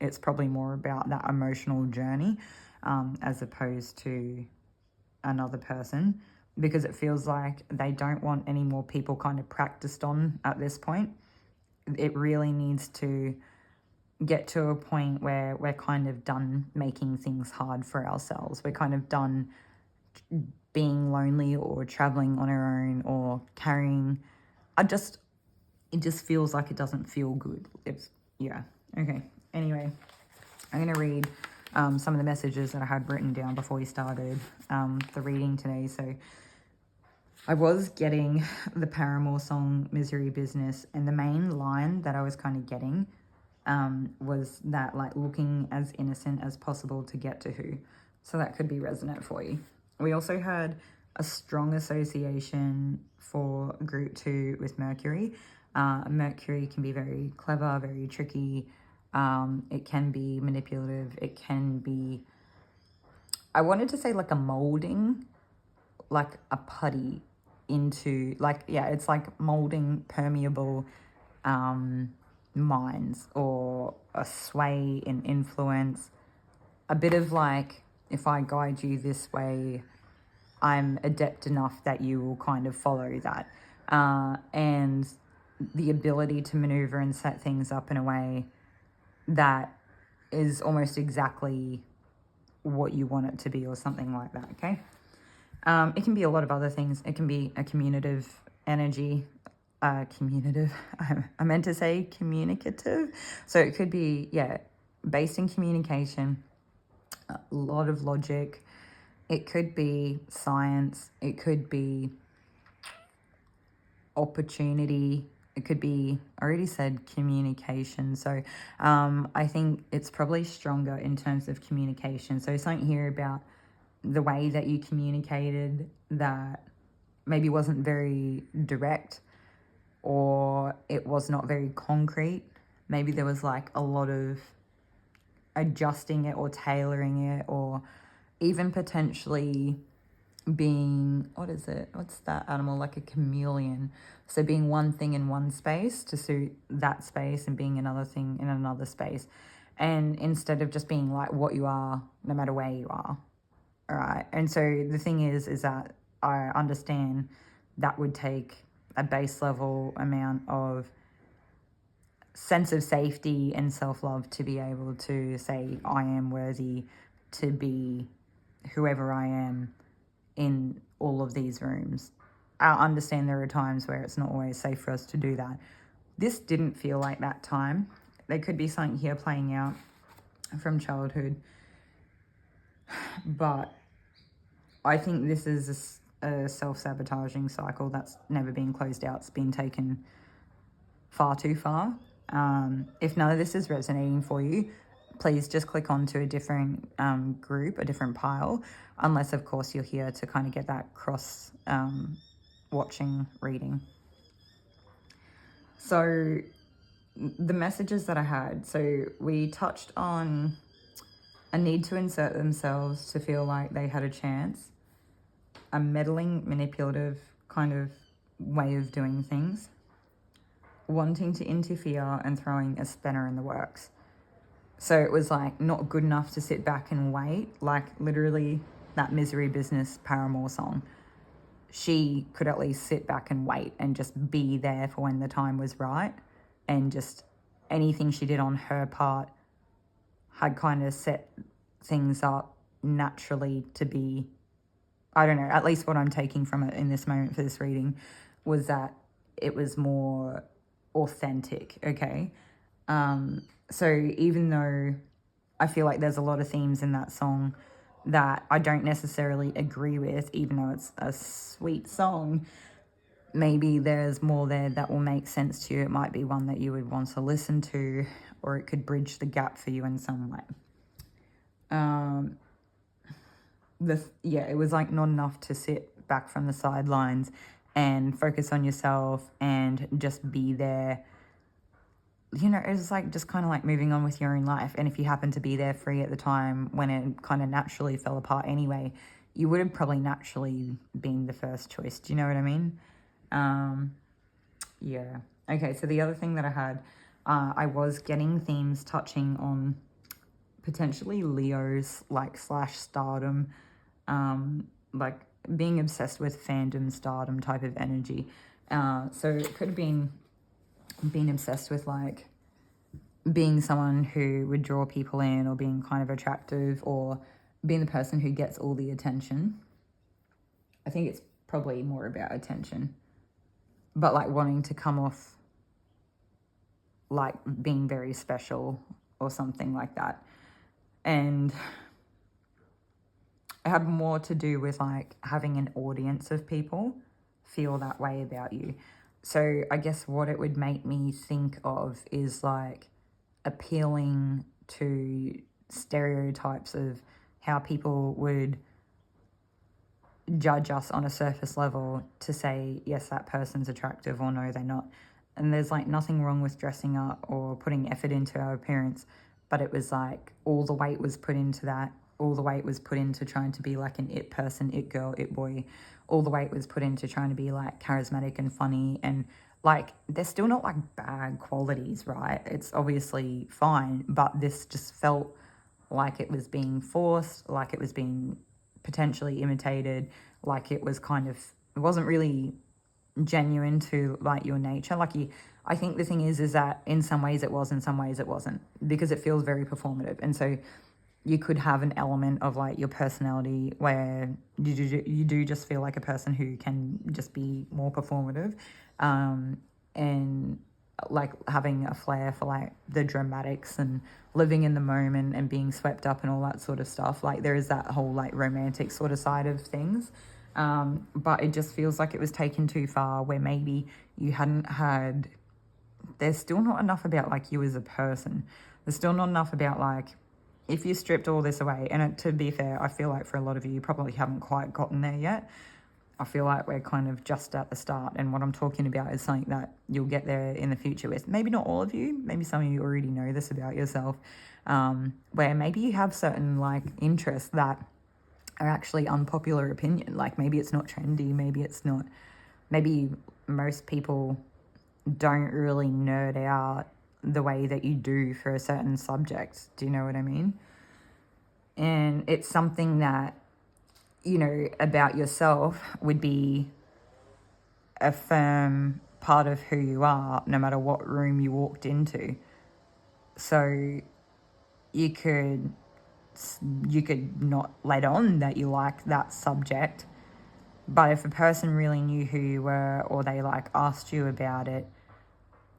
it's probably more about that emotional journey as opposed to another person, because it feels like they don't want any more people kind of practiced on at this point. It really needs to get to a point where we're kind of done making things hard for ourselves. We're kind of done being lonely or traveling on our own or carrying. It just feels like it doesn't feel good. Okay. Anyway, I'm going to read some of the messages that I had written down before we started the reading today. So I was getting the Paramore song Misery Business, and the main line that I was kind of getting was that, like, looking as innocent as possible to get to who. So that could be resonant for you. We also had a strong association for group 2 with Mercury. Mercury can be very clever, very tricky. It can be manipulative. It can be, I wanted to say like a molding, like a putty into, like, yeah, it's like molding permeable minds, or a sway in influence. A bit of like, if I guide you this way, I'm adept enough that you will kind of follow that. And the ability to maneuver and set things up in a way that is almost exactly what you want it to be, or something like that, okay? It can be a lot of other things. It can be a communicative energy. I meant to say communicative. So it could be, based in communication, a lot of logic. It could be science. It could be opportunity. It could be, I already said communication. So I think it's probably stronger in terms of communication. So something here about the way that you communicated that maybe wasn't very direct, or it was not very concrete. Maybe there was like a lot of adjusting it or tailoring it, or even potentially being, what's that animal, like a chameleon, so being one thing in one space to suit that space and being another thing in another space, and instead of just being like what you are no matter where you are. All right. And so the thing is that I understand that would take a base level amount of sense of safety and self-love to be able to say I am worthy to be whoever I am in all of these rooms. I understand there are times where it's not always safe for us to do that. This didn't feel like that time. There could be something here playing out from childhood, but I think this is a self-sabotaging cycle that's never been closed out. It's been taken far too far. If none of this is resonating for you, please just click onto a different group, a different pile, unless, of course, you're here to kind of get that cross watching reading. So the messages that I had, so we touched on a need to insert themselves to feel like they had a chance, a meddling, manipulative kind of way of doing things, wanting to interfere and throwing a spanner in the works. So it was like not good enough to sit back and wait, like literally that Misery Business Paramore song. She could at least sit back and wait and just be there for when the time was right, and just anything she did on her part had kind of set things up naturally to be, I don't know, at least what I'm taking from it in this moment for this reading was that it was more authentic, okay? So even though I feel like there's a lot of themes in that song that I don't necessarily agree with, even though it's a sweet song, maybe there's more there that will make sense to you. It might be one that you would want to listen to, or it could bridge the gap for you in some way. It was like not enough to sit back from the sidelines and focus on yourself and just be there. You know, it was like just kind of like moving on with your own life. And if you happen to be there free at the time when it kind of naturally fell apart anyway, you would have probably naturally been the first choice. Do you know what I mean? Yeah. Okay, so the other thing that I had, I was getting themes touching on potentially Leo's like / stardom, like being obsessed with fandom, stardom type of energy. So it could have been obsessed with like being someone who would draw people in, or being kind of attractive, or being the person who gets all the attention. I think it's probably more about attention, but like wanting to come off like being very special or something like that. And it had more to do with like having an audience of people feel that way about you. So I guess what it would make me think of is like appealing to stereotypes of how people would judge us on a surface level to say, yes, that person's attractive, or no, they're not. And there's like nothing wrong with dressing up or putting effort into our appearance, but it was like all the weight was put into that. All the weight was put into trying to be like an it person, it girl, it boy. All the weight was put into trying to be like charismatic and funny, and like they're still not like bad qualities, right? It's obviously fine, but this just felt like it was being forced, like it was being potentially imitated, like it was kind of, it wasn't really genuine to like your nature. I think the thing is that in some ways it was, in some ways it wasn't, because it feels very performative. And so you could have an element of like your personality where you do just feel like a person who can just be more performative, and like having a flair for like the dramatics and living in the moment and being swept up and all that sort of stuff. Like there is that whole like romantic sort of side of things, but it just feels like it was taken too far, where maybe you hadn't had, there's still not enough about like you as a person. There's still not enough about like if you stripped all this away, and to be fair, I feel like for a lot of you, you probably haven't quite gotten there yet. I feel like we're kind of just at the start, and what I'm talking about is something that you'll get there in the future with. Maybe not all of you, maybe some of you already know this about yourself, where maybe you have certain like interests that are actually unpopular opinion. Like maybe it's not trendy, maybe most people don't really nerd out the way that you do for a certain subject. Do you know what I mean? And it's something that, you know, about yourself would be a firm part of who you are, no matter what room you walked into. So you could not let on that you like that subject, but if a person really knew who you were, or they like asked you about it,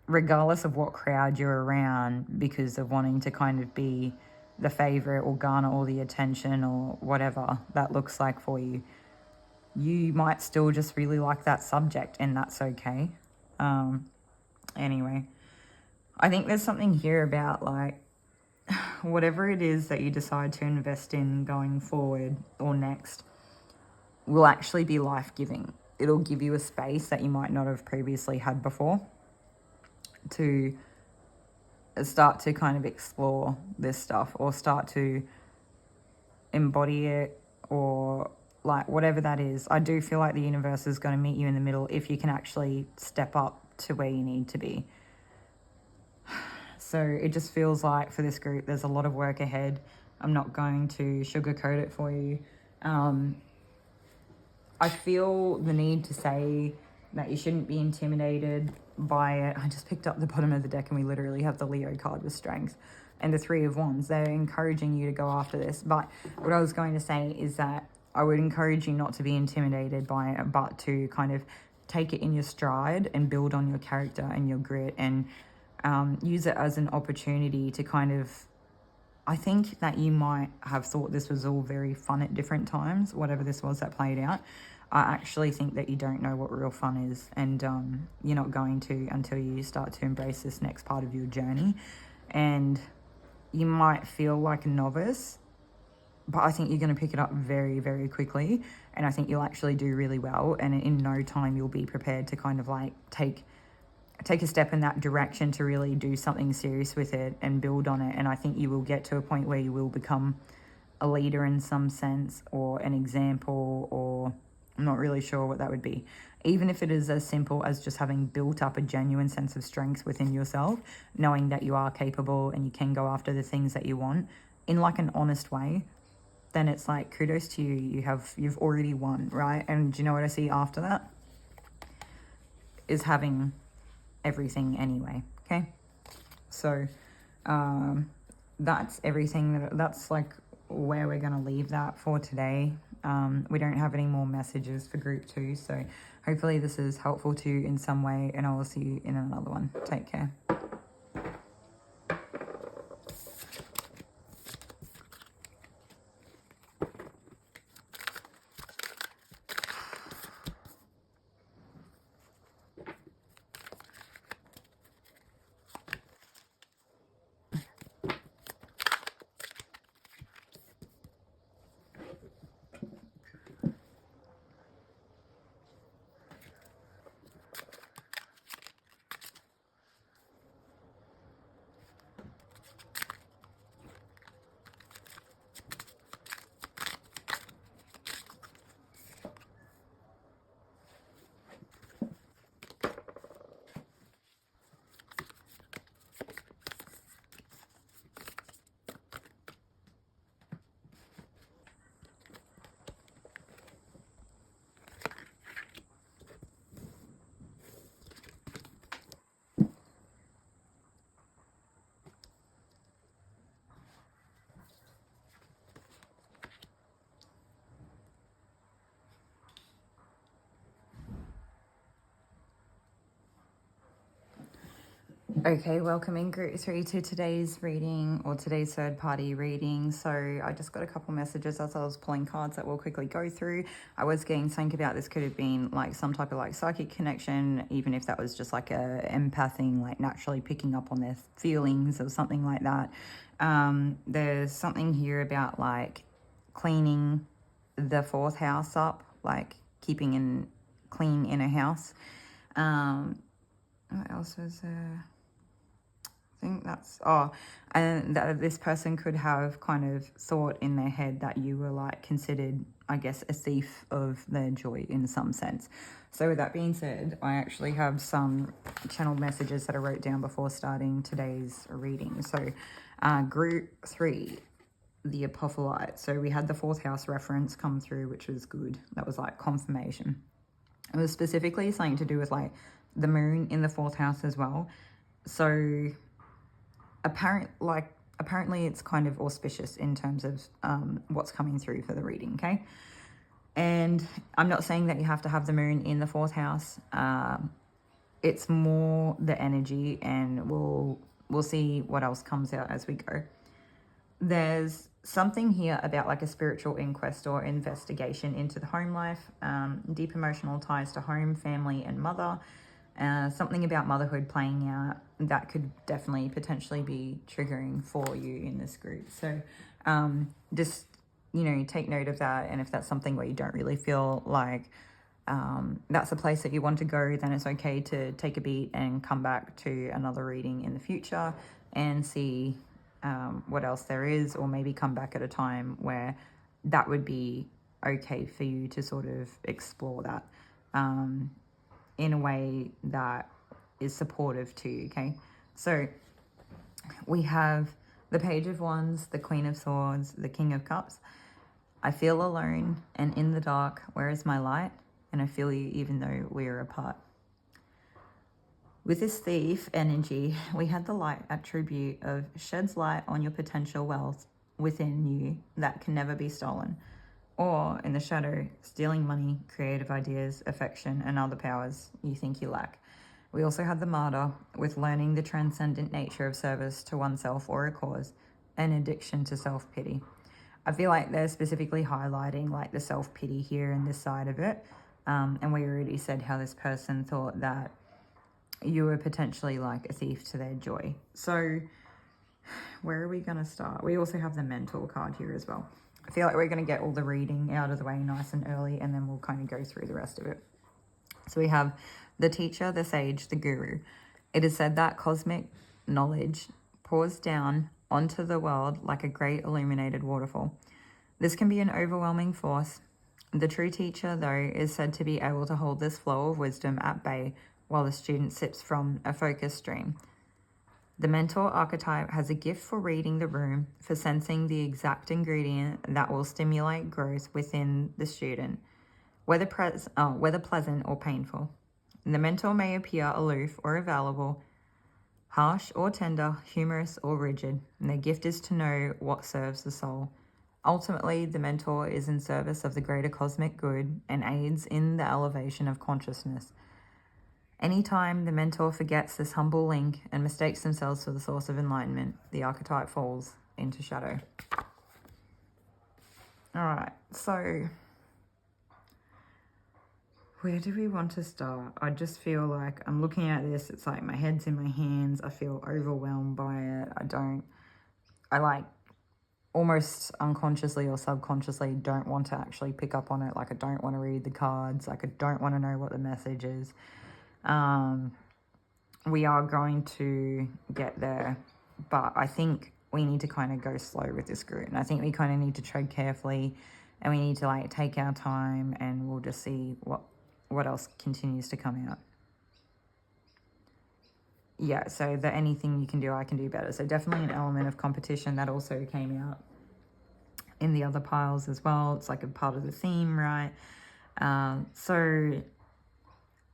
regardless of what crowd you're around, because of wanting to kind of be the favorite or garner all the attention or whatever that looks like for you, you might still just really like that subject, and that's okay. Anyway, I think there's something here about like whatever it is that you decide to invest in going forward or next will actually be life-giving. It'll give you a space that you might not have previously had before to start to kind of explore this stuff, or start to embody it, or like whatever that is. I do feel like the universe is going to meet you in the middle if you can actually step up to where you need to be. So it just feels like for this group, there's a lot of work ahead. I'm not going to sugarcoat it for you. I feel the need to say that you shouldn't be intimidated by it. I just picked up the bottom of the deck and we literally have the Leo card with strength and the Three of Wands. They're encouraging you to go after this. But what I was going to say is that I would encourage you not to be intimidated by it, but to kind of take it in your stride and build on your character and your grit, and use it as an opportunity to kind of, I think that you might have thought this was all very fun at different times, whatever this was that played out. I actually think that you don't know what real fun is, and you're not going to until you start to embrace this next part of your journey. And you might feel like a novice, but I think you're going to pick it up very, very quickly, and I think you'll actually do really well, and in no time you'll be prepared to kind of like take a step in that direction to really do something serious with it and build on it. And I think you will get to a point where you will become a leader in some sense, or an example, or I'm not really sure what that would be. Even if it is as simple as just having built up a genuine sense of strength within yourself, knowing that you are capable and you can go after the things that you want in like an honest way, then it's like kudos to you. You've already won, right? And do you know what I see after that? Is having everything anyway. Okay, so that's everything. That's like where we're going to leave that for today. We don't have any more messages for group 2, so hopefully this is helpful to you in some way, and I will see you in another one. Take care. Okay, welcome in group 3 to today's reading, or today's third party reading. So I just got a couple messages as I was pulling cards that we'll quickly go through. I was getting something about this could have been like some type of like psychic connection, even if that was just like a empathing, like naturally picking up on their feelings or something like that. There's something here about like cleaning the fourth house up, like keeping in clean in a house. What else was there? I think that's, and that this person could have kind of thought in their head that you were like considered, I guess, a thief of their joy in some sense. So with that being said, I actually have some channeled messages that I wrote down before starting today's reading. So group 3, the Apophyllite. So we had the fourth house reference come through, which was good. That was like confirmation. It was specifically something to do with like the moon in the fourth house as well. So apparently it's kind of auspicious in terms of what's coming through for the reading, okay? And I'm not saying that you have to have the moon in the fourth house. It's more the energy, and we'll see what else comes out as we go. There's something here about like a spiritual inquest or investigation into the home life, deep emotional ties to home, family, and mother. Something about motherhood playing out that could definitely potentially be triggering for you in this group. So just, take note of that. And if that's something where you don't really feel like that's a place that you want to go, then it's okay to take a beat and come back to another reading in the future and see what else there is, or maybe come back at a time where that would be okay for you to sort of explore that in a way that is supportive to you, okay? So we have the Page of Wands, the Queen of Swords, the King of Cups. I feel alone and in the dark. Where is my light? And I feel you even though we are apart. With this thief energy, we had the light attribute of sheds light on your potential wealth within you that can never be stolen. Or in the shadow, stealing money, creative ideas, affection, and other powers you think you lack. We also had the martyr with learning the transcendent nature of service to oneself or a cause, and addiction to self-pity. I feel like they're specifically highlighting like the self-pity here in this side of it. And we already said how this person thought that you were potentially like a thief to their joy. So where are we going to start? We also have the mentor card here as well. I feel like we're going to get all the reading out of the way nice and early, and then we'll kind of go through the rest of it. So we have the teacher, the sage, the guru. It is said that cosmic knowledge pours down onto the world like a great illuminated waterfall. This can be an overwhelming force. The true teacher, though, is said to be able to hold this flow of wisdom at bay while the student sips from a focused stream. The mentor archetype has a gift for reading the room, for sensing the exact ingredient that will stimulate growth within the student, whether pleasant or painful. The mentor may appear aloof or available, harsh or tender, humorous or rigid, and their gift is to know what serves the soul. Ultimately, the mentor is in service of the greater cosmic good and aids in the elevation of consciousness. Anytime the mentor forgets this humble link and mistakes themselves for the source of enlightenment, the archetype falls into shadow. All right, so where do we want to start? I just feel like I'm looking at this, it's like my head's in my hands. I feel overwhelmed by it. I like almost unconsciously or subconsciously don't want to actually pick up on it. Like I don't want to read the cards. Like I don't want to know what the message is. We are going to get there, but I think we need to kind of go slow with this group. And I think we kind of need to tread carefully, and we need to like take our time, and we'll just see what else continues to come out. Yeah, so the anything you can do, I can do better. So definitely an element of competition that also came out in the other piles as well. It's like a part of the theme, right? So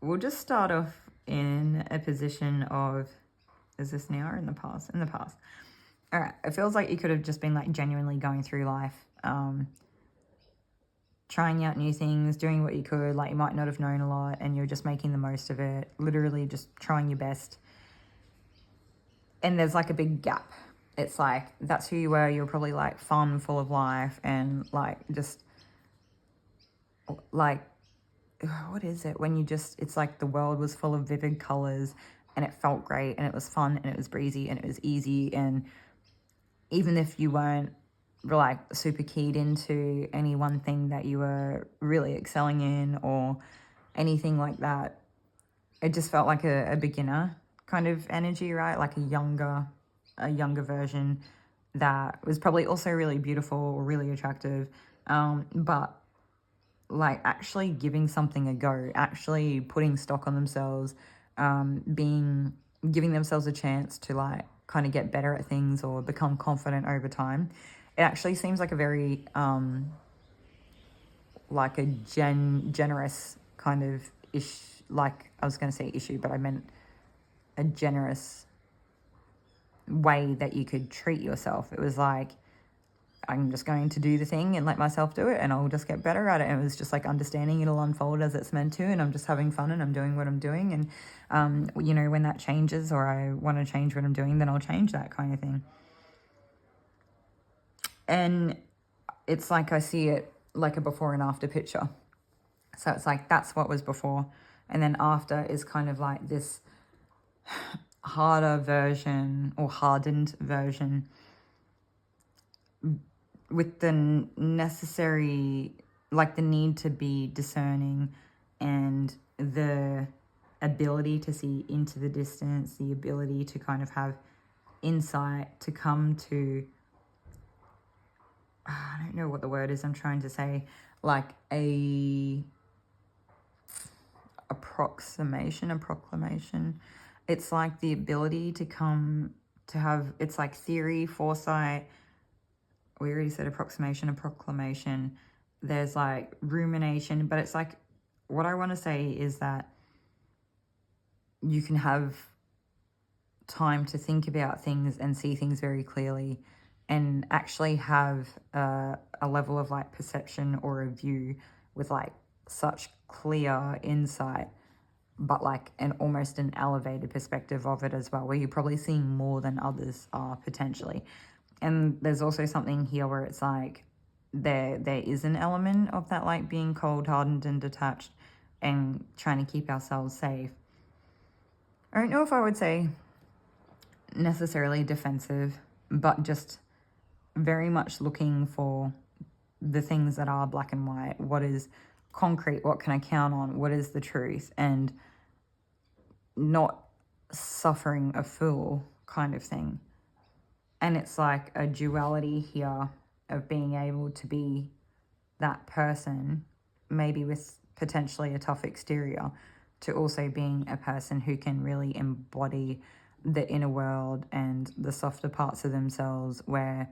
we'll just start off in a position of, is this now or in the past? In the past. All right, it feels like you could have just been like genuinely going through life, trying out new things, doing what you could. Like you might not have known a lot and you're just making the most of it, literally just trying your best. and there's like a big gap. It's like, that's who you were. You're probably like fun, full of life, and like just like, what is it when you just, it's like the world was full of vivid colors and it felt great and it was fun and it was breezy and it was easy. And even if you weren't like super keyed into any one thing that you were really excelling in or anything like that, it just felt like a beginner kind of energy, right? Like a younger version that was probably also really beautiful, really attractive, but like actually giving something a go, actually putting stock on themselves, giving themselves a chance to like kind of get better at things or become confident over time. It actually seems like a very like a generous kind of like I was going to say issue, but I meant a generous way that you could treat yourself. It was like, I'm just going to do the thing and let myself do it and I'll just get better at it. And it was just like understanding it'll unfold as it's meant to, and I'm just having fun and I'm doing what I'm doing. And, you know, when that changes or I want to change what I'm doing, then I'll change that kind of thing. And it's like I see it like a before and after picture. So it's like that's what was before. And then after is kind of like this harder version or hardened version with the necessary, like the need to be discerning and the ability to see into the distance, the ability to kind of have insight, to come to, I don't know what the word is I'm trying to say, like a proclamation. It's like the ability to come to have, it's like theory, foresight. We already said approximation, a proclamation. There's like rumination, but it's like, what I want to say is that you can have time to think about things and see things very clearly and actually have a level of like perception or a view with like such clear insight, but like almost an elevated perspective of it as well, where you're probably seeing more than others are potentially. And there's also something here where it's like there is an element of that, like being cold, hardened and detached and trying to keep ourselves safe. I don't know if I would say necessarily defensive, but just very much looking for the things that are black and white. What is concrete? What can I count on? What is the truth? And not suffering a fool kind of thing. And it's like a duality here of being able to be that person, maybe with potentially a tough exterior, to also being a person who can really embody the inner world and the softer parts of themselves, where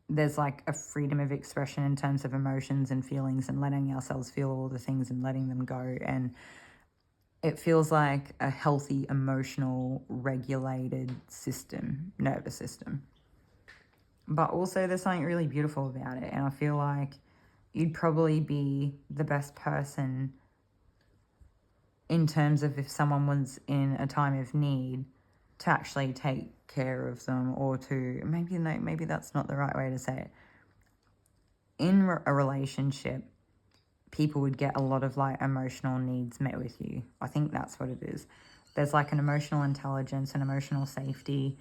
there's like a freedom of expression in terms of emotions and feelings and letting ourselves feel all the things and letting them go. And it feels like a healthy, emotional, regulated nervous system. But also there's something really beautiful about it. And I feel like you'd probably be the best person in terms of if someone was in a time of need to actually take care of them, or to, maybe that's not the right way to say it. In a relationship, people would get a lot of like emotional needs met with you. I think that's what it is. There's like an emotional intelligence and emotional safety.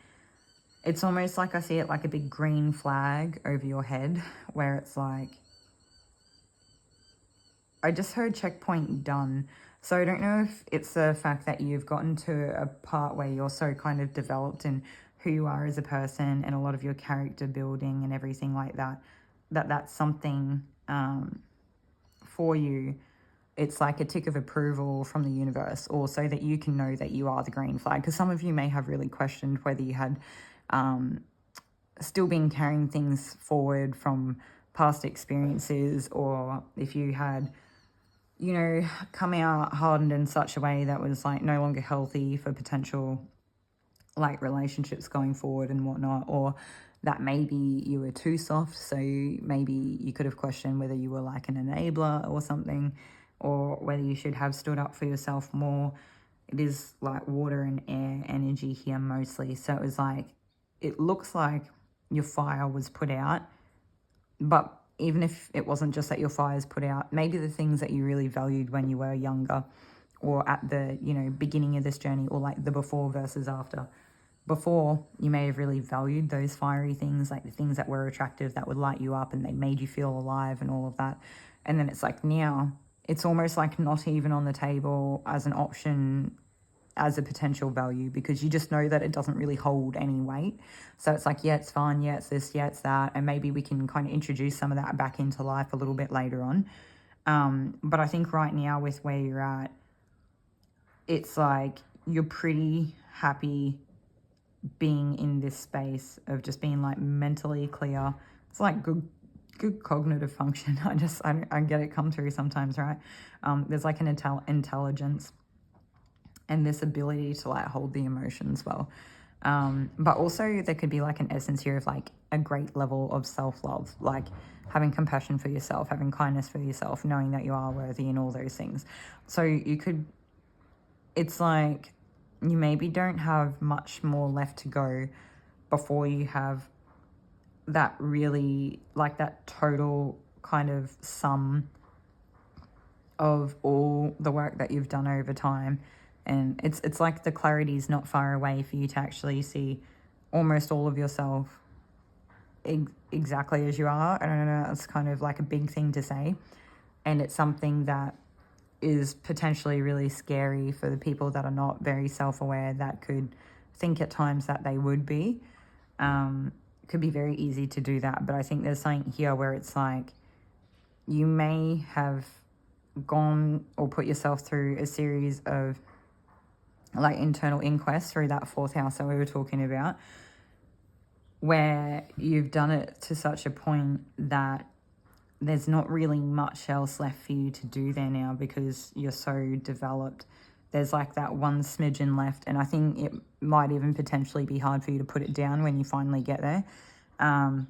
It's almost like I see it like a big green flag over your head, where it's like, I just heard checkpoint done. So I don't know if it's the fact that you've gotten to a part where you're so kind of developed in who you are as a person and a lot of your character building and everything like that, that's something for you. It's like a tick of approval from the universe, or so that you can know that you are the green flag. Because some of you may have really questioned whether you had still been carrying things forward from past experiences, or if you had, you know, come out hardened in such a way that was like no longer healthy for potential like relationships going forward and whatnot, or that maybe you were too soft, so maybe you could have questioned whether you were like an enabler or something, or whether you should have stood up for yourself more. it is like water and air energy here mostly. So it was like, it looks like your fire was put out, but even if it wasn't just that your fire's put out, maybe the things that you really valued when you were younger or at the, you know, beginning of this journey, or like the before versus after. Before, you may have really valued those fiery things, like the things that were attractive, that would light you up and they made you feel alive and all of that. And then it's like now, it's almost like not even on the table as an option, as a potential value, because you just know that it doesn't really hold any weight. So it's like, yeah, it's fun, yeah, it's this, yeah, it's that, and maybe we can kind of introduce some of that back into life a little bit later on. But I think right now with where you're at, it's like you're pretty happy being in this space of just being like mentally clear. It's like good cognitive function. I get it come through sometimes, right? There's like an intelligence and this ability to like hold the emotions well. But also there could be like an essence here of like a great level of self-love, like having compassion for yourself, having kindness for yourself, knowing that you are worthy and all those things. So you could, it's like you maybe don't have much more left to go before you have that really, like that total kind of sum of all the work that you've done over time. And it's like the clarity is not far away for you to actually see almost all of yourself exactly as you are. I don't know, it's kind of like a big thing to say. And it's something that is potentially really scary for the people that are not very self-aware, that could think at times that they would be. Could be very easy to do that. But I think there's something here where it's like you may have gone or put yourself through a series of like internal inquests through that fourth house that we were talking about, where you've done it to such a point that there's not really much else left for you to do there now because you're so developed. There's like that one smidgen left, and I think it might even potentially be hard for you to put it down when you finally get there. And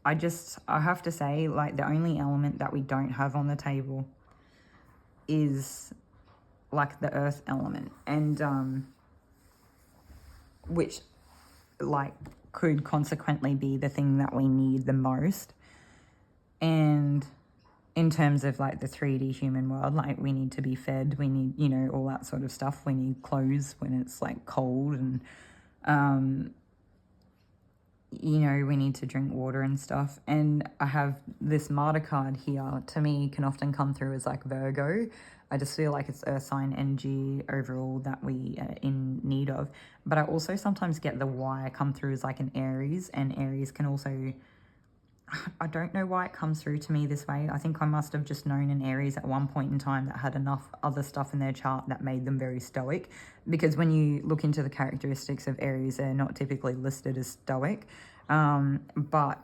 I have to say, like, the only element that we don't have on the table is like the earth element, and which like could consequently be the thing that we need the most. And in terms of like the 3D human world, like we need to be fed, we need, you know, all that sort of stuff. We need clothes when it's like cold, and you know, we need to drink water and stuff. And I have this martyr card here, to me can often come through as like Virgo. I just feel like it's earth sign energy overall that we are in need of. But I also sometimes get the Y come through as like an Aries, and Aries can also, I don't know why it comes through to me this way. I think I must have just known an Aries at one point in time that had enough other stuff in their chart that made them very stoic. Because when you look into the characteristics of Aries, they're not typically listed as stoic. But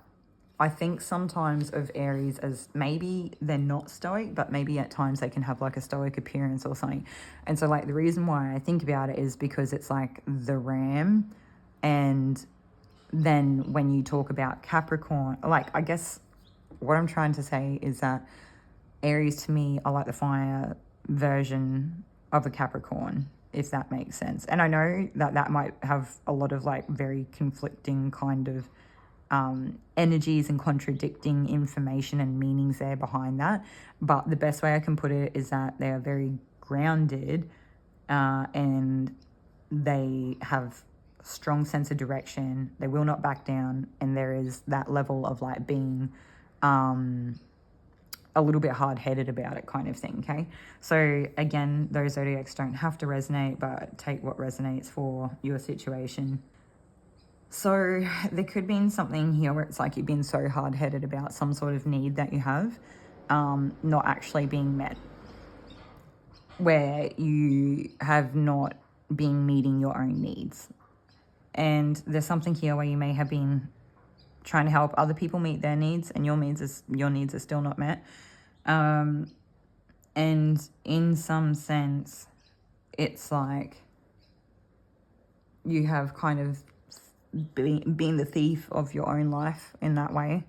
I think sometimes of Aries as maybe they're not stoic, but maybe at times they can have like a stoic appearance or something. And so like the reason why I think about it is because it's like the ram. And then when you talk about Capricorn, like I guess what I'm trying to say is that Aries to me are like the fire version of a Capricorn, if that makes sense. And I know that that might have a lot of like very conflicting kind of energies and contradicting information and meanings there behind that. But the best way I can put it is that they are very grounded, and they have strong sense of direction. They will not back down, and there is that level of like being a little bit hard-headed about it kind of thing, okay? So again, those zodiacs don't have to resonate, but take what resonates for your situation. So there could be something here where it's like you've been so hard-headed about some sort of need that you have not actually being met, where you have not been meeting your own needs. And there's something here where you may have been trying to help other people meet their needs, and your needs are still not met. And in some sense, it's like you have kind of been the thief of your own life in that way.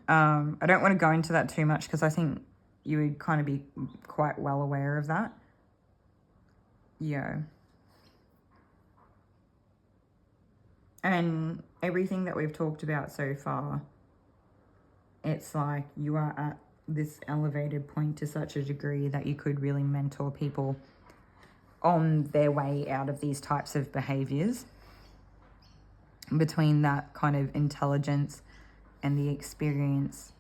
I don't want to go into that too much because I think you would kind of be quite well aware of that. Yeah. And everything that we've talked about so far, it's like you are at this elevated point to such a degree that you could really mentor people on their way out of these types of behaviors. Between that kind of intelligence and the experience,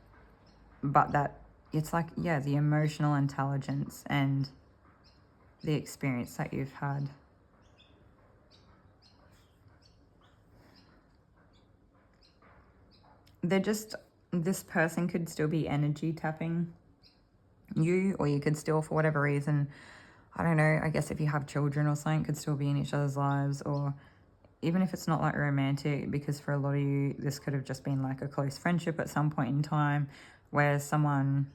but that it's like, yeah, the emotional intelligence and the experience that you've had. They're just, this person could still be energy tapping you, or you could still, for whatever reason, I don't know, I guess if you have children or something, could still be in each other's lives, or even if it's not like romantic, because for a lot of you, this could have just been like a close friendship at some point in time where someone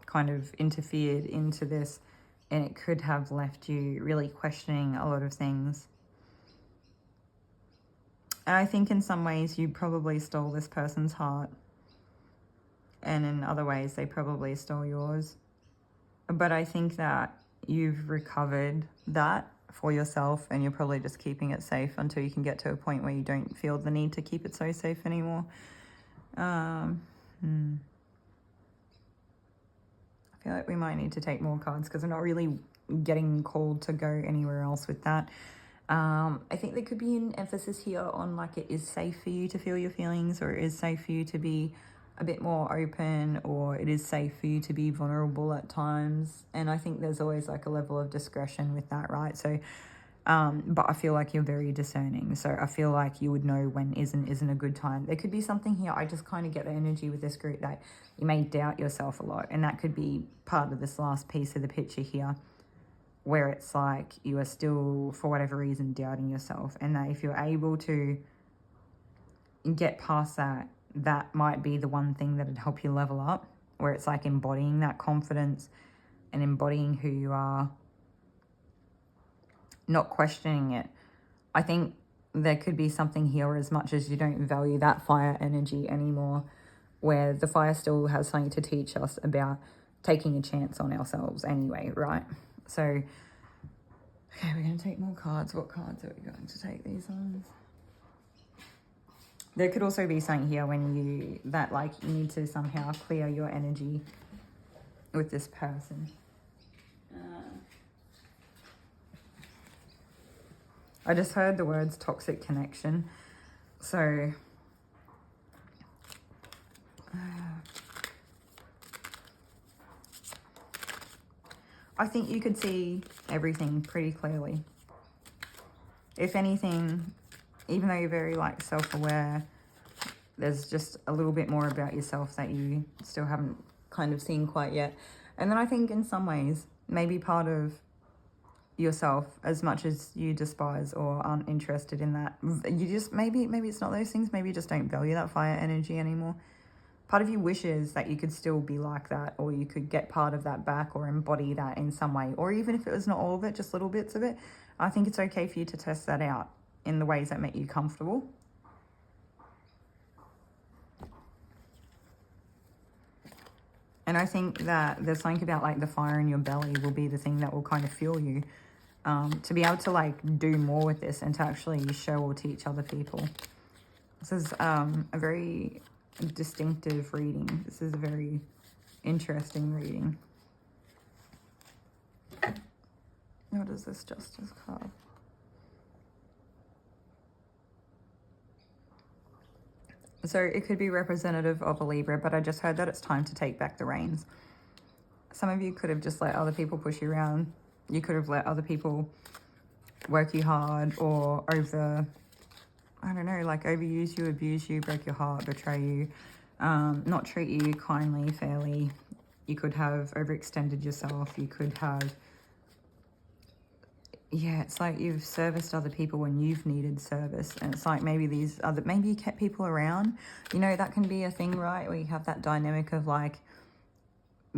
kind of interfered into this, and it could have left you really questioning a lot of things. And I think in some ways you probably stole this person's heart, and in other ways they probably stole yours. But I think that you've recovered that for yourself, and you're probably just keeping it safe until you can get to a point where you don't feel the need to keep it so safe anymore. I feel like we might need to take more cards because I'm not really getting called to go anywhere else with that. I think there could be an emphasis here on like it is safe for you to feel your feelings, or it is safe for you to be a bit more open, or it is safe for you to be vulnerable at times. And I think there's always like a level of discretion with that, right? So, but I feel like you're very discerning. So I feel like you would know when isn't a good time. There could be something here. I just kind of get the energy with this group that you may doubt yourself a lot. And that could be part of this last piece of the picture here, where it's like you are still, for whatever reason, doubting yourself. And that if you're able to get past that, that might be the one thing that would help you level up, where it's like embodying that confidence and embodying who you are, not questioning it. I think there could be something here, as much as you don't value that fire energy anymore, where the fire still has something to teach us about taking a chance on ourselves anyway, right? So, okay, we're going to take more cards. What cards are we going to take these on? There could also be something here when you need to somehow clear your energy with this person. I just heard the words toxic connection. So, I think you could see everything pretty clearly. If anything, even though you're very like self-aware, there's just a little bit more about yourself that you still haven't kind of seen quite yet. And then I think in some ways, maybe part of yourself, as much as you despise or aren't interested in that, you just, maybe it's not those things, maybe you just don't value that fire energy anymore. Part of you wishes that you could still be like that, or you could get part of that back or embody that in some way, or even if it was not all of it, just little bits of it. I think it's okay for you to test that out in the ways that make you comfortable. And I think that there's something about like the fire in your belly will be the thing that will kind of fuel you to be able to like do more with this and to actually show or teach other people. This is a very distinctive reading. This is a very interesting reading. What is this Justice card? So it could be representative of a Libra, but I just heard that it's time to take back the reins. Some of you could have just let other people push you around. You could have let other people work you hard, or overuse you, abuse you, break your heart, betray you, not treat you kindly, fairly. You could have overextended yourself. You could have, it's like you've serviced other people when you've needed service. And it's like maybe you kept people around. You know, that can be a thing, right? Where you have that dynamic of like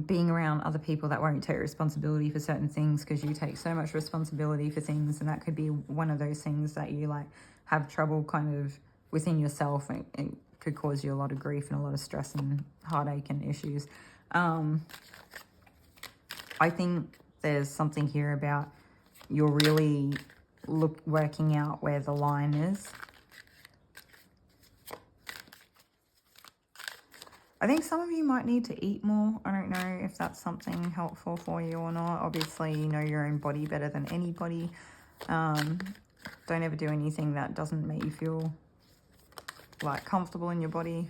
being around other people that won't take responsibility for certain things because you take so much responsibility for things. And that could be one of those things that you like have trouble kind of within yourself, and it could cause you a lot of grief and a lot of stress and heartache and issues. I think there's something here about you're really working out where the line is. I think some of you might need to eat more. I don't know if that's something helpful for you or not. Obviously, you know your own body better than anybody. Don't ever do anything that doesn't make you feel like comfortable in your body.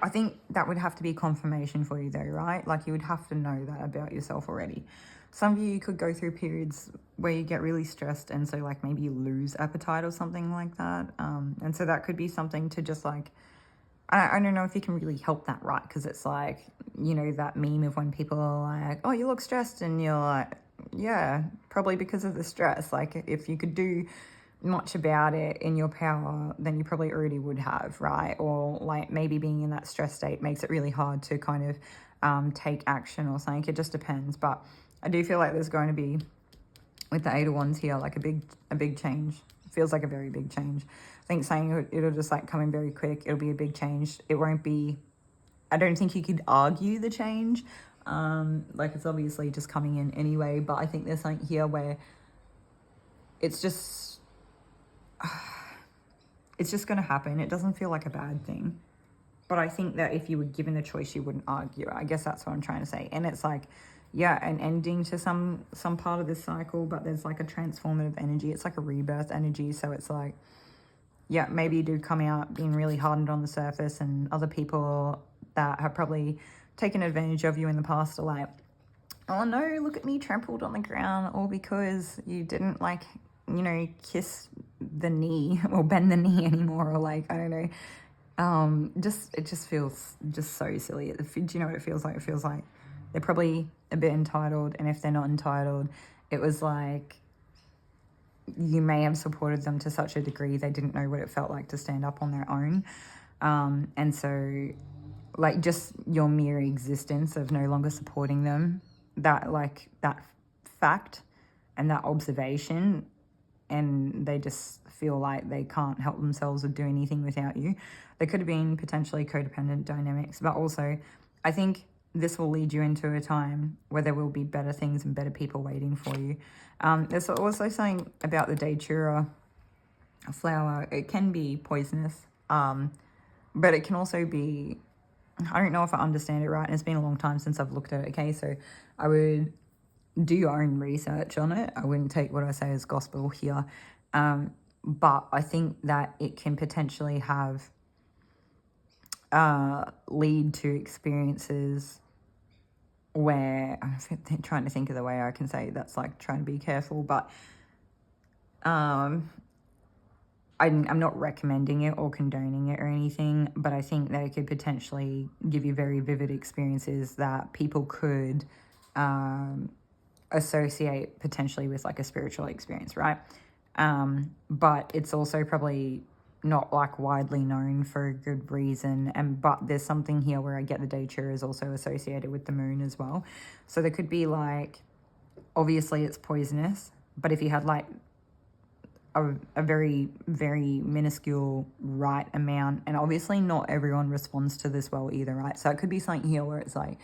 I think that would have to be confirmation for you though, right? Like you would have to know that about yourself already. Some of you could go through periods where you get really stressed and so like maybe you lose appetite or something like that. And so that could be something to just like, I don't know if you can really help that, right? Because it's like, you know, that meme of when people are like, oh, you look stressed, and you're like, yeah, probably because of the stress. Like if you could do much about it in your power, then you probably already would have, right? Or like maybe being in that stress state makes it really hard to kind of take action or something. It just depends. But I do feel like there's going to be, with the Eight of Wands here, like a big change. It feels like a very big change. I think saying it'll just like come in very quick. It'll be a big change. It won't be, I don't think you could argue the change. Like it's obviously just coming in anyway, but I think there's something here where it's just going to happen. It doesn't feel like a bad thing. But I think that if you were given the choice, you wouldn't argue. I guess that's what I'm trying to say. And it's like, yeah, an ending to some part of this cycle, but there's like a transformative energy. It's like a rebirth energy. So it's like, yeah, maybe you do come out being really hardened on the surface, and other people that have probably taken advantage of you in the past are like, oh no, look at me trampled on the ground, all because you didn't like, you know, kiss the knee or bend the knee anymore, or like, I don't know. It just feels just so silly. Do you know what it feels like? It feels like they're probably a bit entitled, and if they're not entitled, it was like you may have supported them to such a degree they didn't know what it felt like to stand up on their own. And so like just your mere existence of no longer supporting them, that fact and that observation, and they just feel like they can't help themselves or do anything without you. There could have been potentially codependent dynamics, but also I think this will lead you into a time where there will be better things and better people waiting for you. There's also something about the Datura flower. It can be poisonous, but it can also be, I don't know if I understand it right, and it's been a long time since I've looked at it, okay? So I would do your own research on it. I wouldn't take what I say as gospel here. But I think that it can potentially have lead to experiences where, I'm trying to think of the way I can say that's like trying to be careful, but I'm not recommending it or condoning it or anything, but I think that it could potentially give you very vivid experiences that people could associate potentially with like a spiritual experience, right? But it's also probably not like widely known for a good reason, but there's something here where I get the Datura is also associated with the moon as well. So there could be like, obviously it's poisonous, but if you had like a very, very minuscule right amount, and obviously not everyone responds to this well either, right? So it could be something here where it's like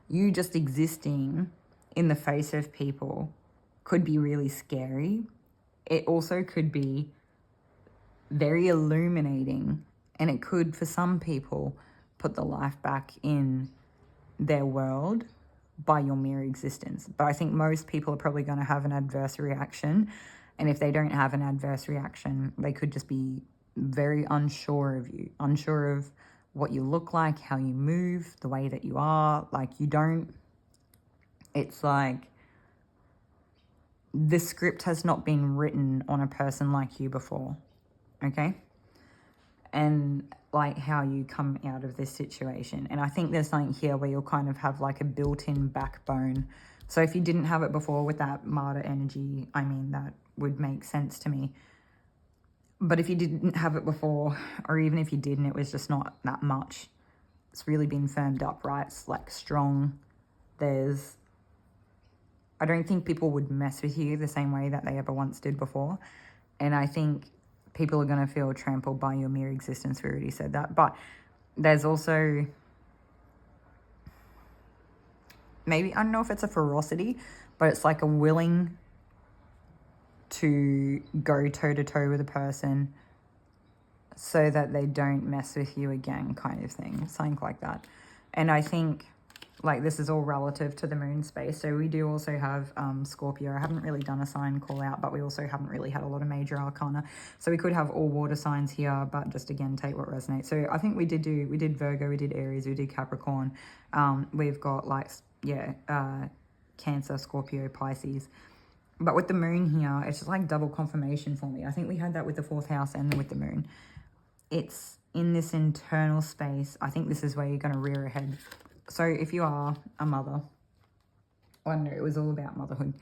you just existing in the face of people could be really scary. It also could be very illuminating, and it could, for some people, put the life back in their world by your mere existence. But I think most people are probably going to have an adverse reaction, and if they don't have an adverse reaction, they could just be very unsure of you, unsure of what you look like, how you move, the way that you are. Like you don't, it's like the script has not been written on a person like you before, okay? And like how you come out of this situation. And I think there's something here where you'll kind of have like a built-in backbone. So if you didn't have it before with that martyr energy, I mean, that would make sense to me. But if you didn't have it before, or even if you did and it was just not that much, it's really been firmed up, right? It's like strong. I don't think people would mess with you the same way that they ever once did before. And I think people are going to feel trampled by your mere existence. We already said that. But there's also maybe, I don't know if it's a ferocity, but it's like a willing to go toe-to-toe with a person so that they don't mess with you again, kind of thing, something like that. And I think, like, this is all relative to the moon space. So we do also have Scorpio. I haven't really done a sign call out, but we also haven't really had a lot of major arcana. So we could have all water signs here, but just again, take what resonates. So I think we did Virgo, we did Aries, we did Capricorn. We've got like, Cancer, Scorpio, Pisces. But with the moon here, it's just like double confirmation for me. I think we had that with the 4th house and with the moon. It's in this internal space. I think this is where you're going to rear ahead. So if you are a mother, I know it was all about motherhood.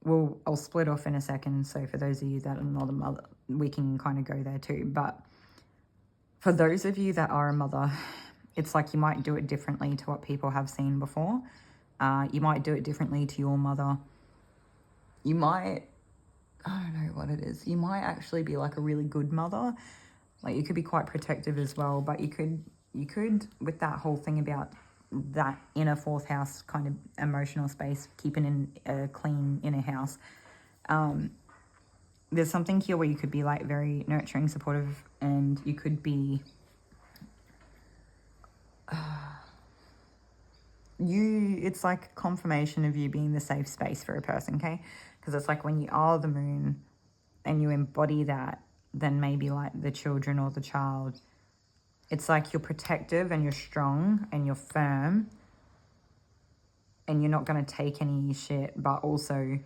Well, I'll split off in a second. So for those of you that are not a mother, we can kind of go there too. But for those of you that are a mother, it's like you might do it differently to what people have seen before. You might do it differently to your mother. You might, I don't know what it is. You might actually be like a really good mother. Like you could be quite protective as well, but you could with that whole thing about that inner 4th house kind of emotional space, keeping in a clean inner house. There's something here where you could be like very nurturing, supportive, and you could be it's like confirmation of you being the safe space for a person, okay? Because it's like when you are the moon and you embody that, then maybe like the children or the child, it's like you're protective and you're strong and you're firm and you're not going to take any shit, but also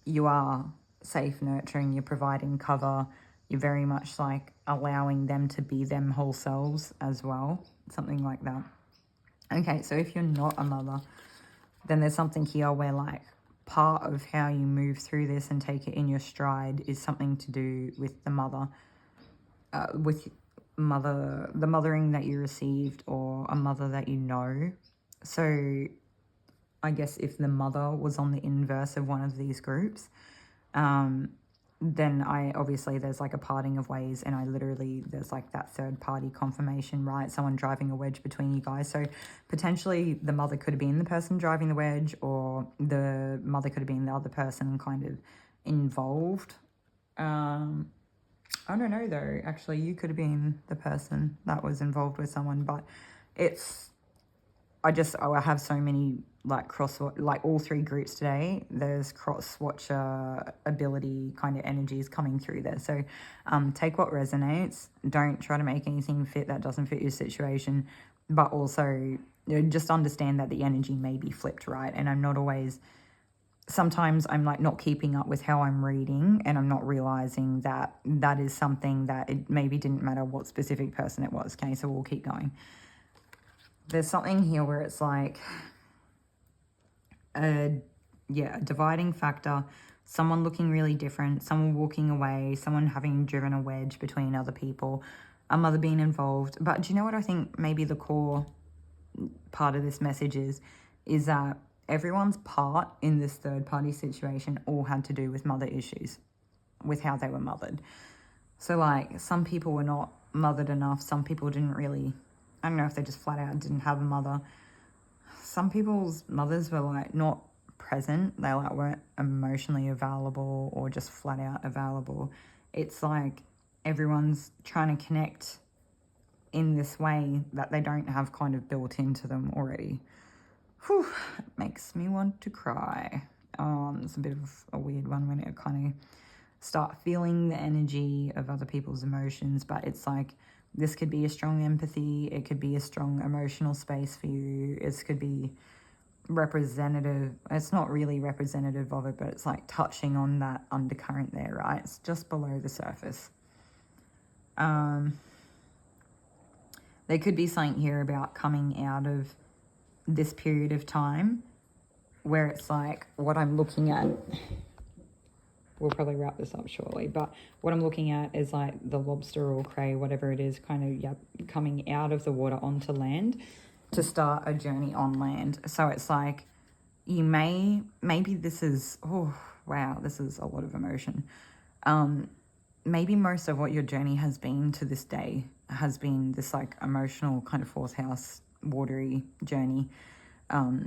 you are safe, nurturing, you're providing cover, you're very much like allowing them to be them whole selves as well, something like that. Okay, so if you're not a mother, then there's something here where like part of how you move through this and take it in your stride is something to do with the mother, the mothering that you received or a mother that you know. So I guess if the mother was on the inverse of one of these groups, then there's like a parting of ways, and there's like that third party confirmation, right? Someone driving a wedge between you guys. So potentially the mother could have been the person driving the wedge, or the mother could have been the other person kind of involved. I don't know though, actually you could have been the person that was involved with someone, but I have so many like all 3 groups today. There's cross-watcher ability kind of energies coming through there. So take what resonates. Don't try to make anything fit that doesn't fit your situation. But also just understand that the energy may be flipped, right? And I'm not always... Sometimes I'm like not keeping up with how I'm reading, and I'm not realizing that that is something that it maybe didn't matter what specific person it was. Okay, so we'll keep going. There's something here where it's like a dividing factor, someone looking really different, someone walking away, someone having driven a wedge between other people, a mother being involved. But do you know what I think maybe the core part of this message is that everyone's part in this third party situation all had to do with mother issues, with how they were mothered. So like some people were not mothered enough, some people didn't really... I don't know if they just flat out didn't have a mother. Some people's mothers were like not present. They like weren't emotionally available or just flat out available. It's like everyone's trying to connect in this way that they don't have kind of built into them already. Whew, it makes me want to cry. It's a bit of a weird one when it kind of start feeling the energy of other people's emotions, but it's like this could be a strong empathy, it could be a strong emotional space for you, it could be representative. It's not really representative of it, but it's like touching on that undercurrent there, right? It's just below the surface. There could be something here about coming out of this period of time where it's like what I'm looking at... We'll probably wrap this up shortly, but what I'm looking at is like the lobster or cray, whatever it is, kind of coming out of the water onto land to start a journey on land. So it's like maybe this is... oh, wow, this is a lot of emotion. Maybe most of what your journey has been to this day has been this like emotional kind of 4th house watery journey.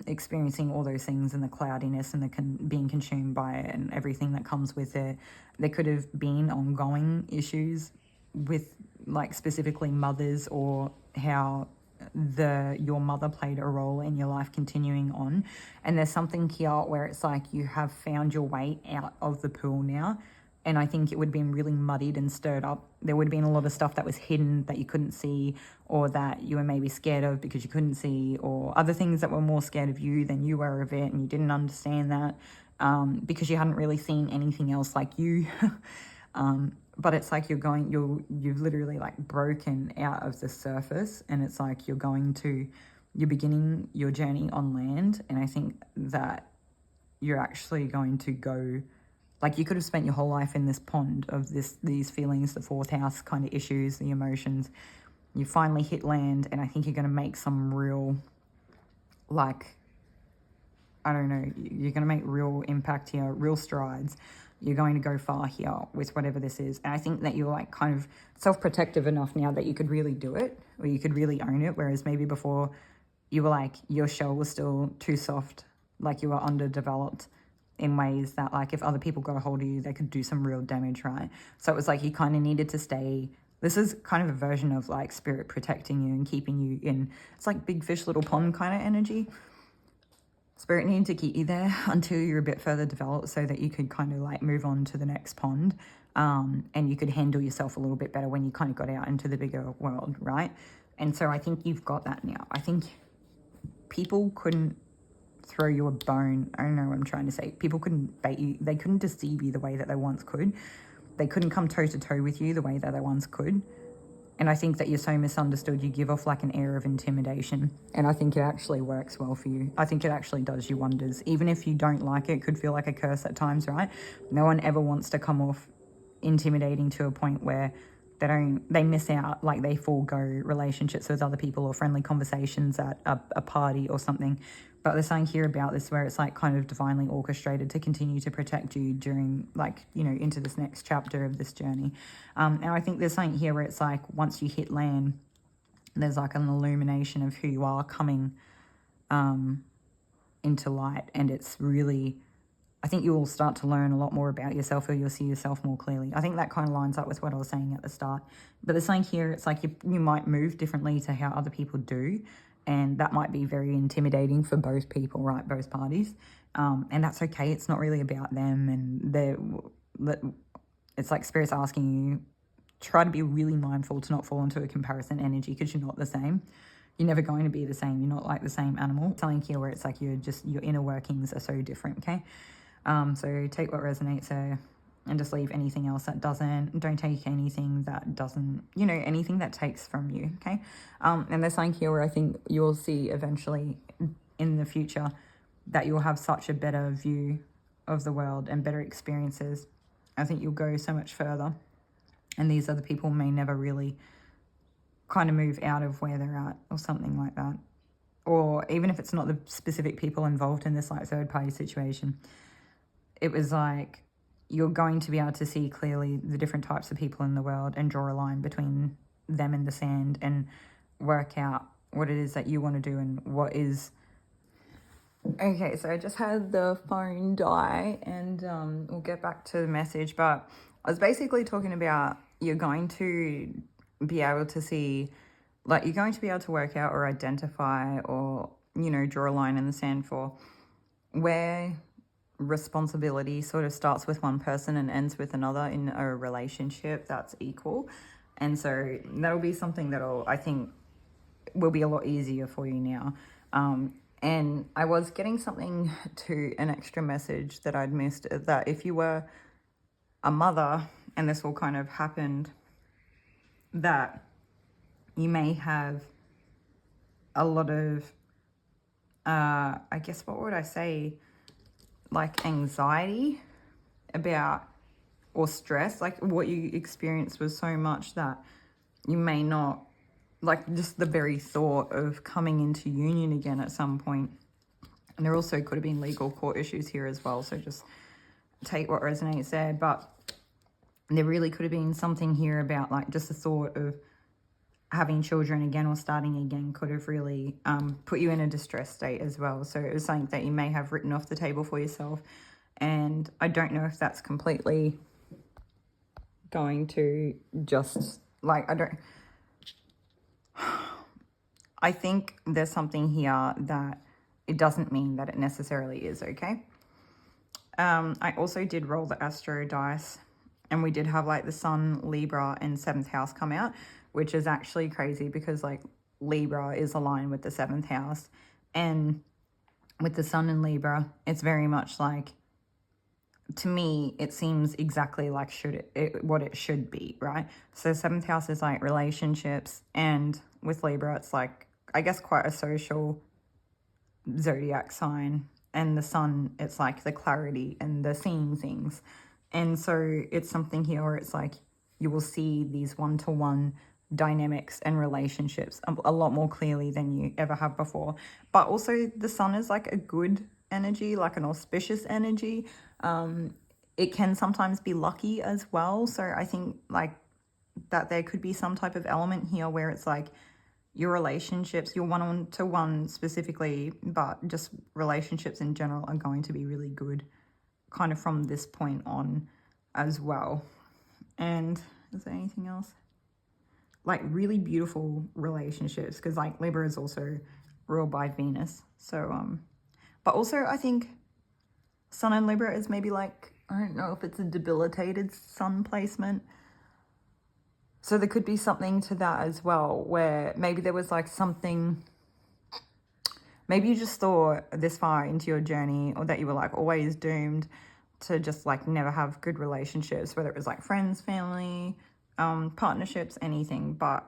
experiencing all those things and the cloudiness and the being consumed by it and everything that comes with it. There could have been ongoing issues with, like, specifically mothers, or how your mother played a role in your life continuing on. And there's something here where it's like you have found your way out of the pool now, and I think it would have been really muddied and stirred up. There would have been a lot of stuff that was hidden that you couldn't see, or that you were maybe scared of because you couldn't see, or other things that were more scared of you than you were of it, and you didn't understand that because you hadn't really seen anything else like you. But it's like you've literally, like, broken out of the surface, and it's like you're beginning your journey on land. And I think that you're actually going to go, like, you could have spent your whole life in this pond of these feelings, the fourth house kind of issues, the emotions. You finally hit land, and I think you're going to make some real, like, I don't know, you're going to make real impact here, real strides. You're going to go far here with whatever this is. And I think that you're, like, kind of self-protective enough now that you could really do it, or you could really own it. Whereas maybe before you were like, your shell was still too soft, like you were underdeveloped in ways that, like, if other people got a hold of you, they could do some real damage, right? So it was like you kind of needed to stay. This is kind of a version of, like, spirit protecting you and keeping you in, it's like big fish, little pond kind of energy. Spirit needed to keep you there until you're a bit further developed, so that you could kind of, like, move on to the next pond, and you could handle yourself a little bit better when you kind of got out into the bigger world, right? And so I think you've got that now. I think people couldn't throw you a bone. I don't know what I'm trying to say. People couldn't bait you. They couldn't deceive you the way that they once could. They couldn't come toe to toe with you the way that they once could. And I think that you're so misunderstood, you give off, like, an air of intimidation. And I think it actually works well for you. I think it actually does you wonders. Even if you don't like it, it could feel like a curse at times, right? No one ever wants to come off intimidating to a point where they miss out, like, they forego relationships with other people or friendly conversations at a party or something. But there's something here about this where it's, like, kind of divinely orchestrated to continue to protect you during, like, you know, into this next chapter of this journey. And I think there's something here where it's like once you hit land, there's, like, an illumination of who you are coming into light. And it's really, I think you will start to learn a lot more about yourself, or you'll see yourself more clearly. I think that kind of lines up with what I was saying at the start. But there's something here, it's like you might move differently to how other people do. And that might be very intimidating for both people, right? Both parties. And that's okay. It's not really about them. And it's like Spirit's asking you, try to be really mindful to not fall into a comparison energy, because you're not the same. You're never going to be the same. You're not like the same animal. Something here where it's like your inner workings are so different, okay? So take what resonates there, and just leave anything else that doesn't. Don't take anything that doesn't, anything that takes from you, okay? And there's something here where I think you'll see eventually in the future that you'll have such a better view of the world and better experiences. I think you'll go so much further, and these other people may never really kind of move out of where they're at or something like that. Or even if it's not the specific people involved in this, like, third party situation, it was like you're going to be able to see clearly the different types of people in the world and draw a line between them and the sand and work out what it is that you want to do and what is. Okay, so I just had the phone die, and we'll get back to the message, but I was basically talking about you're going to be able to see, like, you're going to be able to work out or identify or, draw a line in the sand for where responsibility sort of starts with one person and ends with another in a relationship that's equal. And so that'll be something that'll, I think, will be a lot easier for you now. And I was getting something to an extra message that I'd missed, that if you were a mother and this all kind of happened, that you may have a lot of, I guess, what would I say, like, anxiety about, or stress, like what you experienced was so much that you may not, like, just the very thought of coming into union again at some point. And there also could have been legal court issues here as well, so just take what resonates there. But there really could have been something here about, like, just the thought of having children again or starting again could have really put you in a distressed state as well. So it was something that you may have written off the table for yourself. And I don't know if that's completely going to just, like, I think there's something here that it doesn't mean that it necessarily is, okay? I also did roll the Astro dice, and we did have like the Sun, Libra, and 7th house come out, which is actually crazy because like Libra is aligned with the 7th house, and with the Sun in Libra, it's very much like, to me, it seems exactly like what it should be, right? So 7th house is like relationships, and with Libra, it's like, I guess, quite a social zodiac sign. And the Sun, it's like the clarity and the seeing things. And so it's something here where it's like you will see these one-to-one dynamics and relationships a lot more clearly than you ever have before. But also the Sun is like a good energy, like an auspicious energy. It can sometimes be lucky as well. So I think like that there could be some type of element here where it's like your relationships, your one-to-one specifically, but just relationships in general are going to be really good kind of from this point on as well. And is there anything else? Like really beautiful relationships, because like Libra is also ruled by Venus. So, but also I think Sun and Libra is maybe like, I don't know if it's a debilitated Sun placement. So there could be something to that as well, where maybe there was like something, maybe you just thought this far into your journey, or that you were like always doomed to just like never have good relationships, whether it was like friends, family, partnerships, anything. But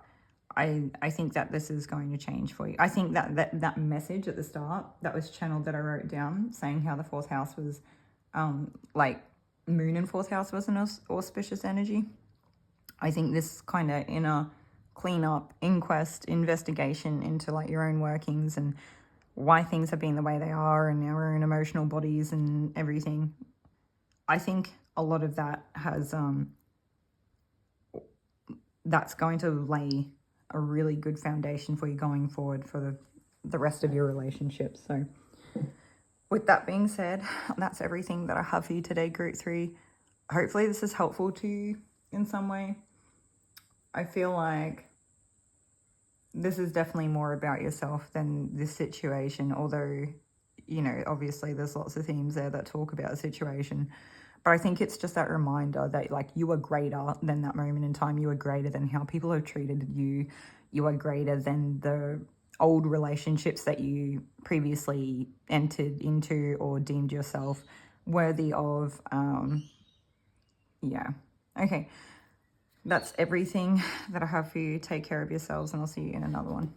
I think that this is going to change for you. I think that message at the start that was channeled, that I wrote down, saying how the 4th house was like Moon in 4th house was an auspicious energy. I think this kind of inner cleanup, inquest, investigation into like your own workings and why things have been the way they are, and our own emotional bodies and everything. I think a lot of that has that's going to lay a really good foundation for you going forward for the rest of your relationships. So with that being said, that's everything that I have for you today, Group 3. Hopefully this is helpful to you in some way. I feel like this is definitely more about yourself than this situation, although, you know, obviously there's lots of themes there that talk about the situation. But I think it's just that reminder that, like, you are greater than that moment in time. You are greater than how people have treated you. You are greater than the old relationships that you previously entered into or deemed yourself worthy of. Yeah. Okay. That's everything that I have for you. Take care of yourselves, and I'll see you in another one.